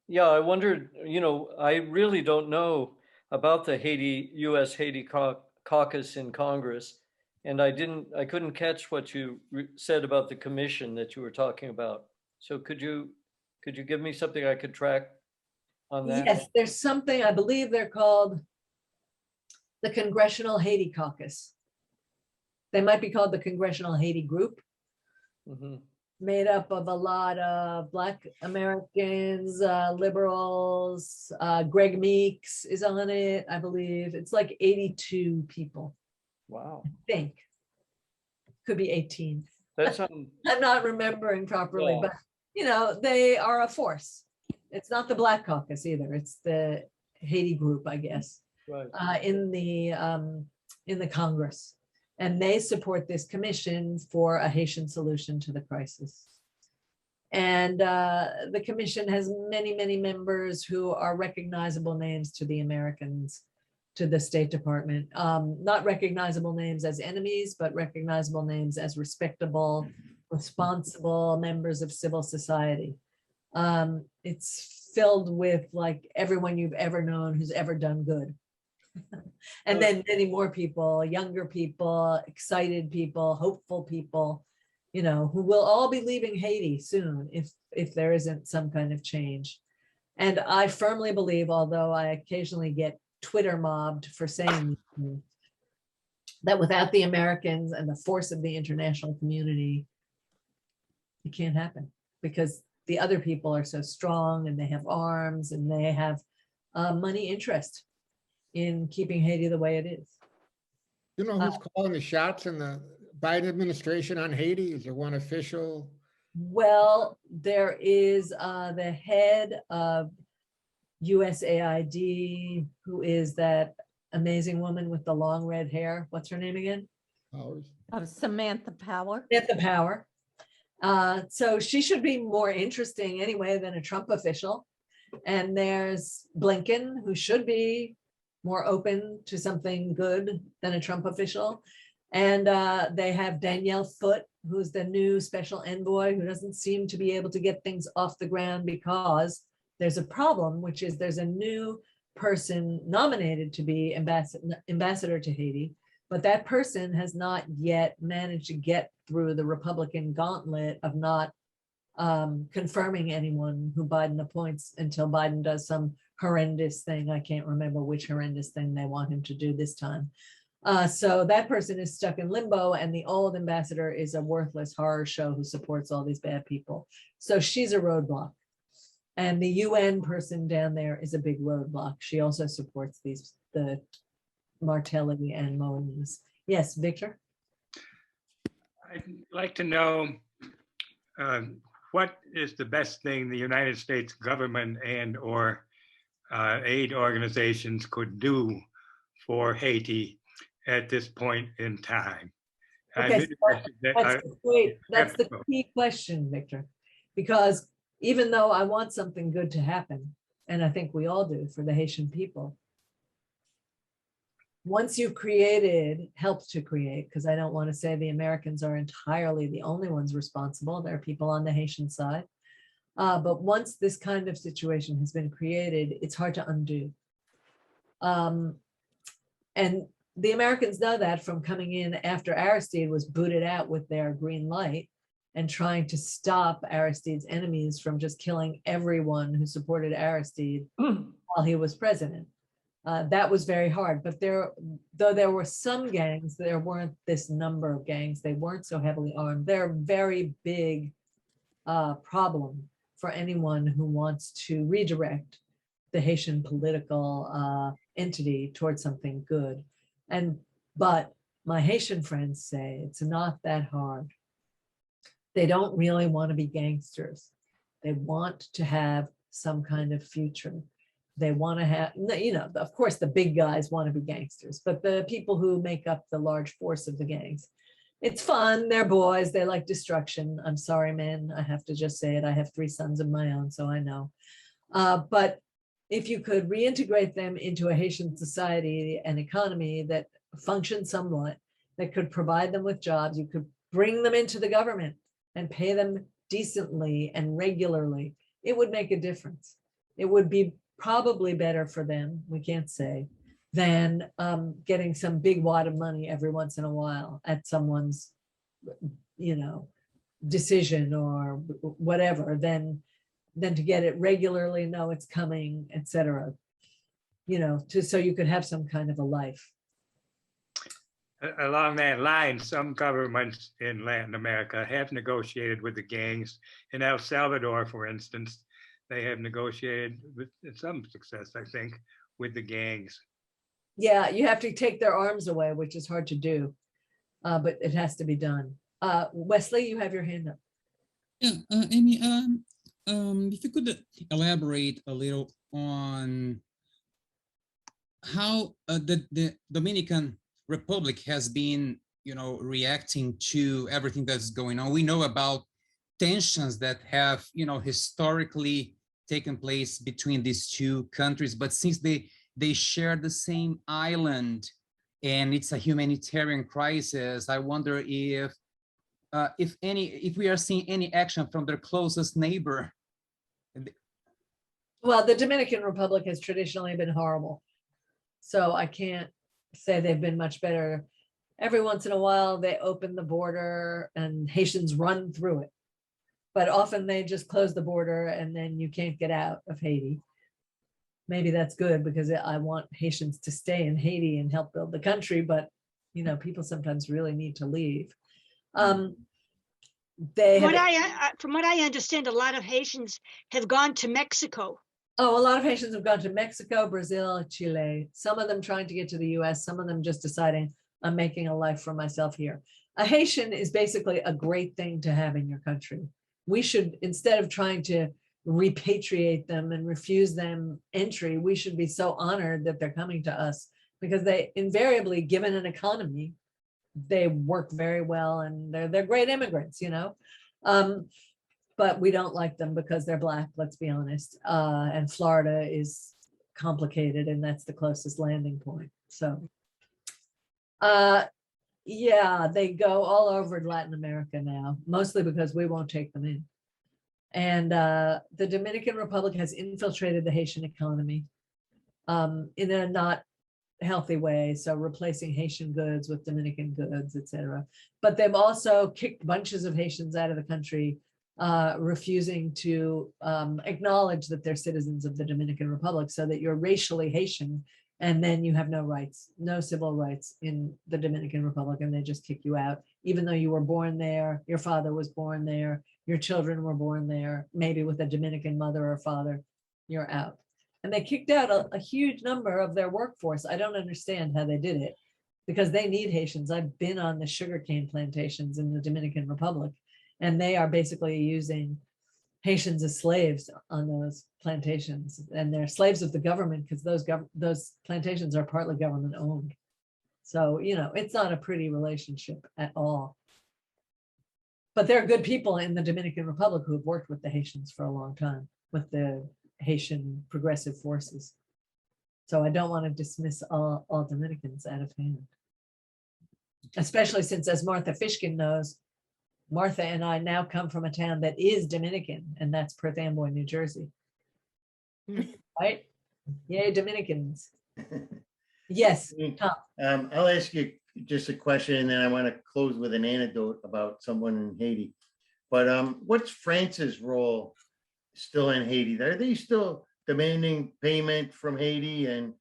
Yeah, I wondered, I really don't know about the U.S. Haiti caucus in Congress. And I couldn't catch what you said about the commission that you were talking about. So could you give me something I could track on that? Yes, there's something, I believe they're called the Congressional Haiti Caucus. They might be called the Congressional Haiti Group. Mm-hmm. Made up of a lot of Black Americans, liberals. Greg Meeks is on it, I believe. It's like 82 people. Wow. I think. Could be 18. That's I'm not remembering properly, Yeah. but they are a force. It's not the Black Caucus either. It's the Haiti group, I guess, right. In the Congress. And they support this commission for a Haitian solution to the crisis. And the commission has many, many members who are recognizable names to the Americans, to the State Department. Not recognizable names as enemies, but recognizable names as respectable, responsible members of civil society. It's filled with like everyone you've ever known who's ever done good. And then many more people, younger people, excited people, hopeful people, who will all be leaving Haiti soon if there isn't some kind of change. And I firmly believe, although I occasionally get Twitter mobbed for saying that without the Americans and the force of the international community, it can't happen because the other people are so strong and they have arms and they have money interest in keeping Haiti the way it is. You know who's calling the shots in the Biden administration on Haiti? Is there one official? Well, there is the head of USAID, who is that amazing woman with the long red hair. What's her name again? Powers. Of Samantha Power. Samantha Power. So she should be more interesting anyway than a Trump official. And there's Blinken, who should be more open to something good than a Trump official. And they have Danielle Foote, who's the new special envoy, who doesn't seem to be able to get things off the ground because there's a problem, which is there's a new person nominated to be ambassador to Haiti, but that person has not yet managed to get through the Republican gauntlet of not confirming anyone who Biden appoints until Biden does some horrendous thing. I can't remember which horrendous thing they want him to do this time. So that person is stuck in limbo, and the old ambassador is a worthless horror show who supports all these bad people. So she's a roadblock. And the UN person down there is a big roadblock. She also supports the Martelli and Moines. Yes, Victor? I'd like to know what is the best thing the United States government and or aid organizations could do for Haiti at this point in time? Okay, that's the key question, Victor, because even though I want something good to happen, and I think we all do for the Haitian people, once you've created, helped to create, because I don't want to say the Americans are entirely the only ones responsible, there are people on the Haitian side, but once this kind of situation has been created, it's hard to undo. And the Americans know that from coming in after Aristide was booted out with their green light and trying to stop Aristide's enemies from just killing everyone who supported Aristide while he was president. That was very hard, but though there were some gangs, there weren't this number of gangs. They weren't so heavily armed. They're a very big problem for anyone who wants to redirect the Haitian political entity towards something good. But my Haitian friends say it's not that hard. They don't really want to be gangsters. They want to have some kind of future. They want to have, of course, the big guys want to be gangsters, but the people who make up the large force of the gangs, it's fun. They're boys. They like destruction. I'm sorry, men. I have to just say it. I have 3 sons of my own, so I know. But if you could reintegrate them into a Haitian society and economy that functioned somewhat, that could provide them with jobs, you could bring them into the government and pay them decently and regularly, it would make a difference. It would be probably better for them, we can't say, than getting some big wad of money every once in a while at someone's, decision or whatever, than to get it regularly, know it's coming, etc. So you could have some kind of a life. Along that line, some governments in Latin America have negotiated with the gangs. In El Salvador, for instance, they have negotiated with some success, I think, with the gangs. Yeah, you have to take their arms away, which is hard to do, but it has to be done. Wesley, you have your hand up. Yeah, Amy, if you could elaborate a little on how the Dominican Republic has been, reacting to everything that's going on. We know about tensions that have, historically taken place between these two countries, but since they share the same island and it's a humanitarian crisis, I wonder if we are seeing any action from their closest neighbor. Well, the Dominican Republic has traditionally been horrible, so I can't say they've been much better. Every once in a while, they open the border and Haitians run through it, but often they just close the border and then you can't get out of Haiti. Maybe that's good because I want Haitians to stay in Haiti and help build the country, but people sometimes really need to leave. From what I understand, a lot of Haitians have gone to Mexico. Oh, a lot of Haitians have gone to Mexico, Brazil, Chile, some of them trying to get to the US, some of them just deciding I'm making a life for myself here. A Haitian is basically a great thing to have in your country. We should, instead of trying to repatriate them and refuse them entry, we should be so honored that they're coming to us because they invariably, given an economy, they work very well and they're great immigrants, you know. But we don't like them because they're Black, let's be honest. And Florida is complicated, and that's the closest landing point. So, yeah, they go all over Latin America now, mostly because we won't take them in. And the Dominican Republic has infiltrated the Haitian economy in a not healthy way. So replacing Haitian goods with Dominican goods, etc. But they've also kicked bunches of Haitians out of the country, refusing to acknowledge that they're citizens of the Dominican Republic, so that you're racially Haitian and then you have no rights, no civil rights in the Dominican Republic, and they just kick you out, even though you were born there, your father was born there, your children were born there, maybe with a Dominican mother or father, you're out. And they kicked out a huge number of their workforce. I don't understand how they did it, because they need Haitians. I've been on the sugarcane plantations in the Dominican Republic, and they are basically using Haitians as slaves on those plantations, and they're slaves of the government because those plantations are partly government owned. So, you know, it's not a pretty relationship at all. But there are good people in the Dominican Republic who have worked with the Haitians for a long time, with the Haitian progressive forces. So I don't want to dismiss all Dominicans out of hand. Especially since, as Martha Fishkin knows, Martha and I now come from a town that is Dominican, and that's Perth Amboy, New Jersey. Right? Yay, Dominicans. Yes, Tom. I'll ask you just a question, and then I want to close with an anecdote about someone in Haiti. But what's France's role still in Haiti? Are they still demanding payment from Haiti? And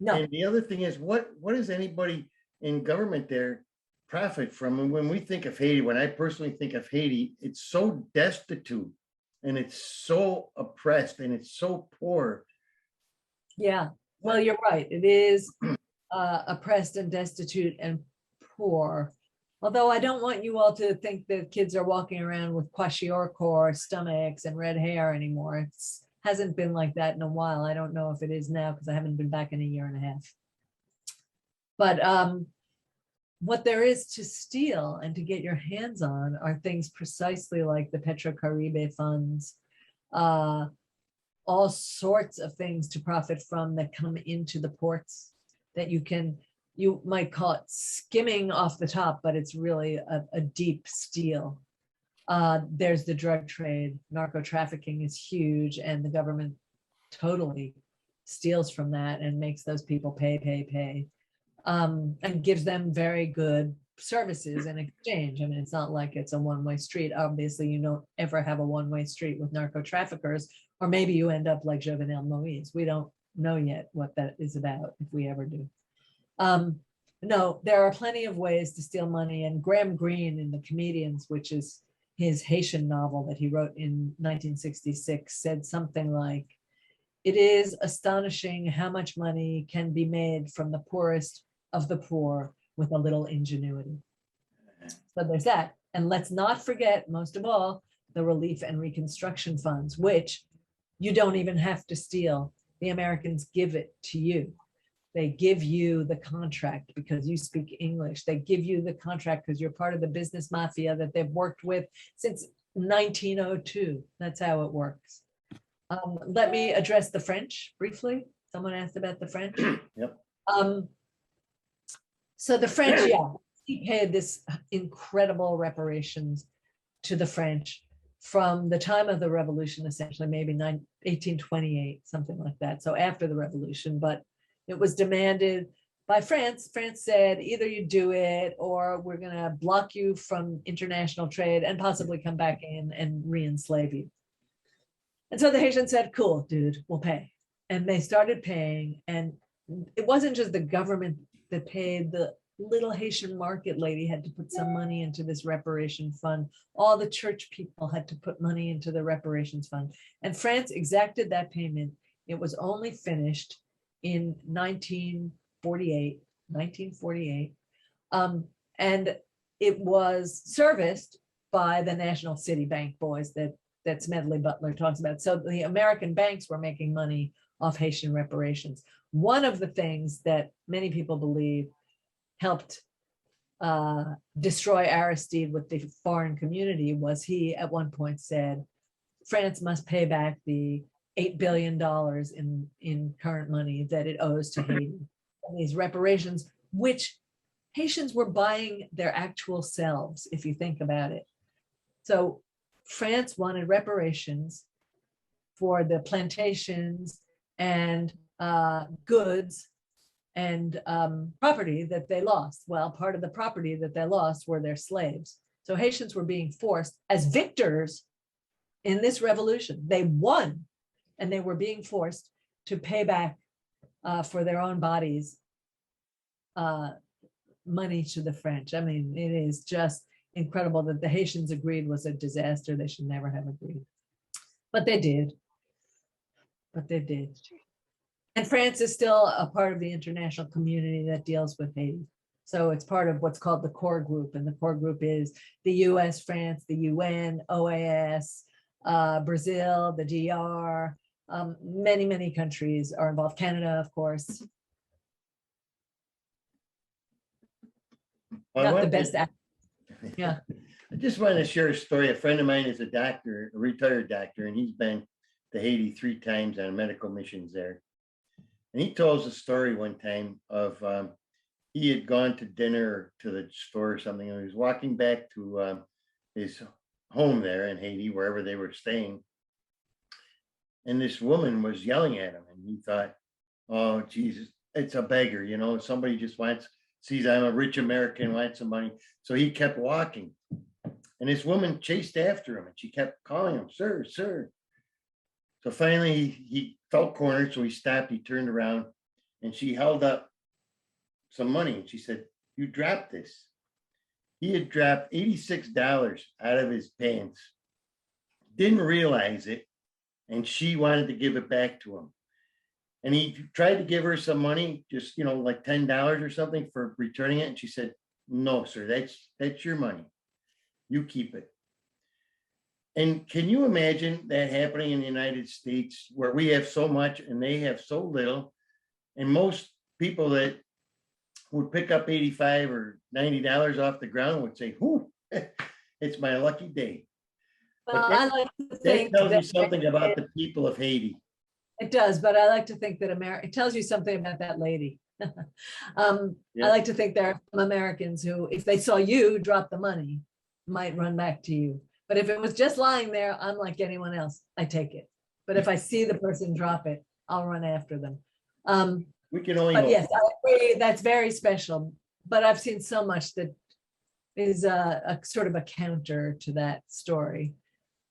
no. And the other thing is, what does anybody in government there profit from? And when we think of Haiti, when I personally think of Haiti, it's so destitute and it's so oppressed and it's so poor. Yeah, well, you're right. It is oppressed and destitute and poor. Although I don't want you all to think that kids are walking around with kwashiorkor stomachs and red hair anymore. It hasn't been like that in a while. I don't know if it is now because I haven't been back in a year and a half. But what there is to steal and to get your hands on are things precisely like the Petrocaribe funds, all sorts of things to profit from that come into the ports that you might call it skimming off the top, but it's really a deep steal. There's the drug trade. Narco trafficking is huge, and the government totally steals from that and makes those people pay. And gives them very good services in exchange. I mean, it's not like it's a one-way street. Obviously, you don't ever have a one-way street with narco traffickers, or maybe you end up like Jovenel Moise. We don't know yet what that is about, if we ever do. No, there are plenty of ways to steal money. And Graham Greene in The Comedians, which is his Haitian novel that he wrote in 1966, said something like, "It is astonishing how much money can be made from the poorest of the poor with a little ingenuity." So there's that. And let's not forget, most of all, the relief and reconstruction funds, which you don't even have to steal. The Americans give it to you. They give you the contract because you speak English. They give you the contract because you're part of the business mafia that they've worked with since 1902. That's how it works. Let me address the French briefly. Someone asked about the French. Yep. So the French, yeah, he paid this incredible reparations to the French from the time of the revolution, essentially, maybe 1828, something like that. So after the revolution, but it was demanded by France. France said, either you do it or we're going to block you from international trade and possibly come back in and re-enslave you. And so the Haitians said, cool, dude, we'll pay. And they started paying. And it wasn't just the government that paid. The little Haitian market lady had to put some money into this reparation fund. All the church people had to put money into the reparations fund. And France exacted that payment. It was only finished in 1948. And it was serviced by the National City Bank boys that Smedley Butler talks about. So the American banks were making money off Haitian reparations. One of the things that many people believe helped destroy Aristide with the foreign community was he at one point said, France must pay back the $8 billion in current money that it owes to Haiti. And these reparations, which Haitians were buying their actual selves, if you think about it. So France wanted reparations for the plantations and goods and property that they lost. Well, part of the property that they lost were their slaves. So Haitians were being forced as victors in this revolution. They won, and they were being forced to pay back for their own bodies money to the French. I mean, it is just incredible that the Haitians agreed was a disaster. They should never have agreed, but they did. But they did. And France is still a part of the international community that deals with Haiti. So it's part of what's called the core group. And the core group is the US, France, the UN, OAS, Brazil, the DR, many, many countries are involved. Canada, of course. Well, Not the best. Yeah. I just wanted to share a story. A friend of mine is a doctor, a retired doctor, and he's been to Haiti 3 times on medical missions there. And he tells a story one time of he had gone to dinner or to the store or something, and he was walking back to his home there in Haiti, wherever they were staying. And this woman was yelling at him, and he thought, oh, Jesus, it's a beggar, you know, somebody just sees I'm a rich American, wants some money. So he kept walking. And this woman chased after him, and she kept calling him, sir, sir. So finally he felt cornered, so he stopped, he turned around, and she held up some money, and she said, you dropped this. He had dropped $86 out of his pants, didn't realize it, and she wanted to give it back to him. And he tried to give her some money, just, you know, like $10 or something for returning it. And she said, no, sir, that's your money. You keep it. And can you imagine that happening in the United States, where we have so much and they have so little? And most people that would pick up $85 or $90 off the ground would say, whoo, it's my lucky day. Well, I like to think that tells you something about the people of Haiti. It does, but I like to think that it tells you something about that lady. I like to think there are some Americans who, if they saw you drop the money, might run back to you. But if it was just lying there, I'm like anyone else, I take it. But if I see the person drop it, I'll run after them. We can only But hope. yes, I agree, that's very special. But I've seen so much that is a sort of a counter to that story.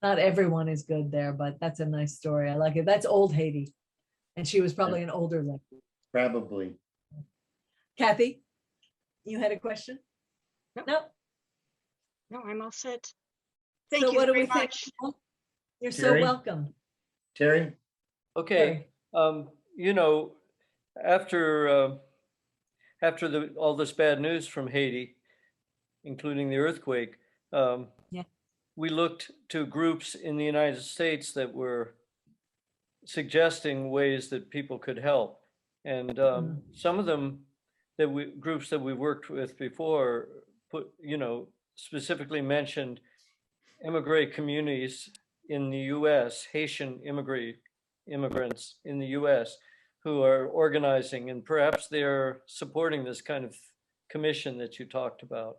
Not everyone is good there, but that's a nice story. I like it. That's old Haiti. And she was probably an older lady. Probably. Kathy, you had a question? No? No, I'm all set. Thank So you what do very we think? much. You're so Terry? welcome. Terry? Okay, you know, after all this bad news from Haiti, including the earthquake, we looked to groups in the United States that were suggesting ways that people could help. And some of them groups that we worked with before specifically mentioned immigrant communities in the US, Haitian immigrants in the US who are organizing, and perhaps they're supporting this kind of commission that you talked about.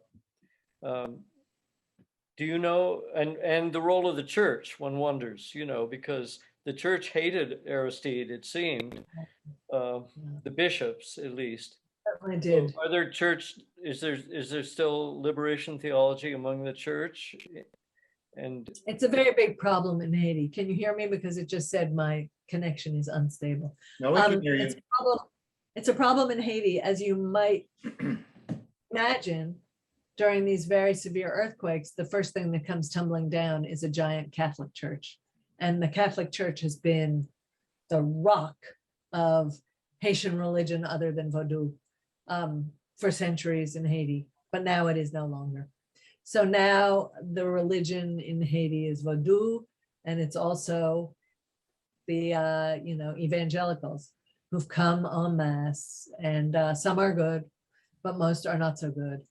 Do you know, and the role of the church, one wonders, because the church hated Aristide, it seemed, the bishops at least. Certainly did. So are there is there still liberation theology among the church? And it's a very big problem in Haiti. Can you hear me? Because it just said my connection is unstable. No, we can hear you. It's a problem in Haiti, as you might imagine. During these very severe earthquakes, the first thing that comes tumbling down is a giant Catholic church. And the Catholic Church has been the rock of Haitian religion other than Voodoo for centuries in Haiti, but now it is no longer. So now the religion in Haiti is Voodoo, and it's also the evangelicals who've come en masse, and some are good, but most are not so good.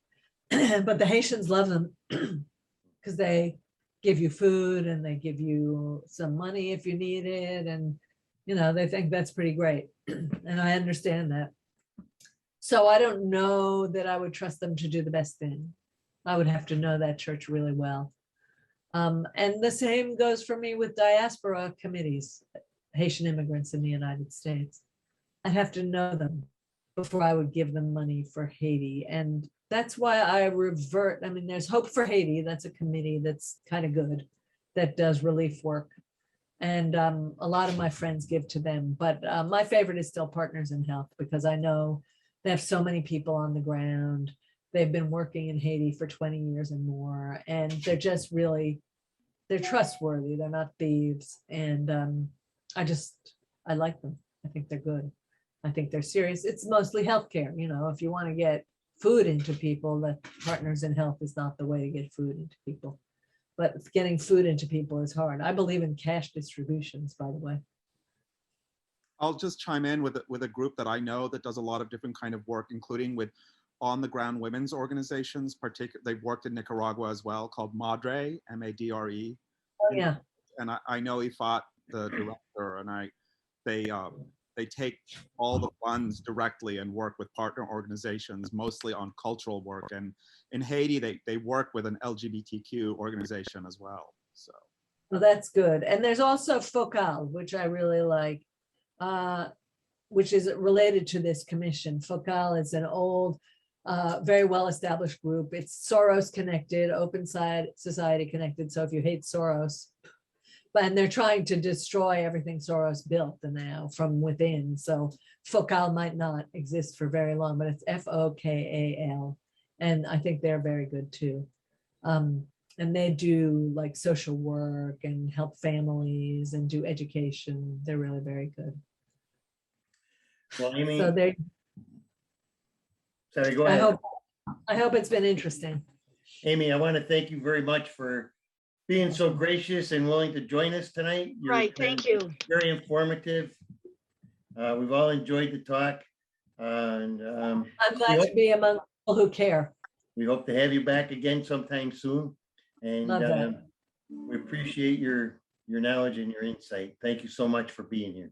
But the Haitians love them because they give you food and they give you some money if you need it. And, you know, they think that's pretty great. And I understand that. So I don't know that I would trust them to do the best thing. I would have to know that church really well. And the same goes for me with diaspora committees, Haitian immigrants in the United States. I'd have to know them before I would give them money for Haiti. And that's why I revert. I mean, there's Hope for Haiti. That's a committee that's kind of good, that does relief work. And a lot of my friends give to them. But my favorite is still Partners in Health, because I know they have so many people on the ground. They've been working in Haiti for 20 years and more. And they're just really, they're trustworthy. They're not thieves. And I like them. I think they're good. I think they're serious. It's mostly healthcare. You know, if you want to get food into people, that Partners in Health is not the way to get food into people. But getting food into people is hard. I believe in cash distributions, by the way. I'll just chime in with a group that I know that does a lot of different kind of work, including with on-the-ground women's organizations. They've worked in Nicaragua as well, called Madre, M-A-D-R-E. Oh, yeah. And I know Ifat, the director, and they take all the funds directly and work with partner organizations, mostly on cultural work. And in Haiti, they work with an LGBTQ organization as well. So. Well, that's good. And there's also Focal, which I really like, which is related to this commission. Focal is an old, very well-established group. It's Soros connected, open society connected. So if you hate Soros, and they're trying to destroy everything Soros built now from within. So Focal might not exist for very long, but it's F-O-K-A-L. And I think they're very good too. And they do like social work and help families and do education. They're really very good. Well, Amy, so they. Sorry, go ahead. I hope it's been interesting. Amy, I want to thank you very much for being so gracious and willing to join us tonight. Right, thank you. Very informative. We've all enjoyed the talk. And I'm glad to be among people who care. We hope to have you back again sometime soon. And we appreciate your knowledge and your insight. Thank you so much for being here.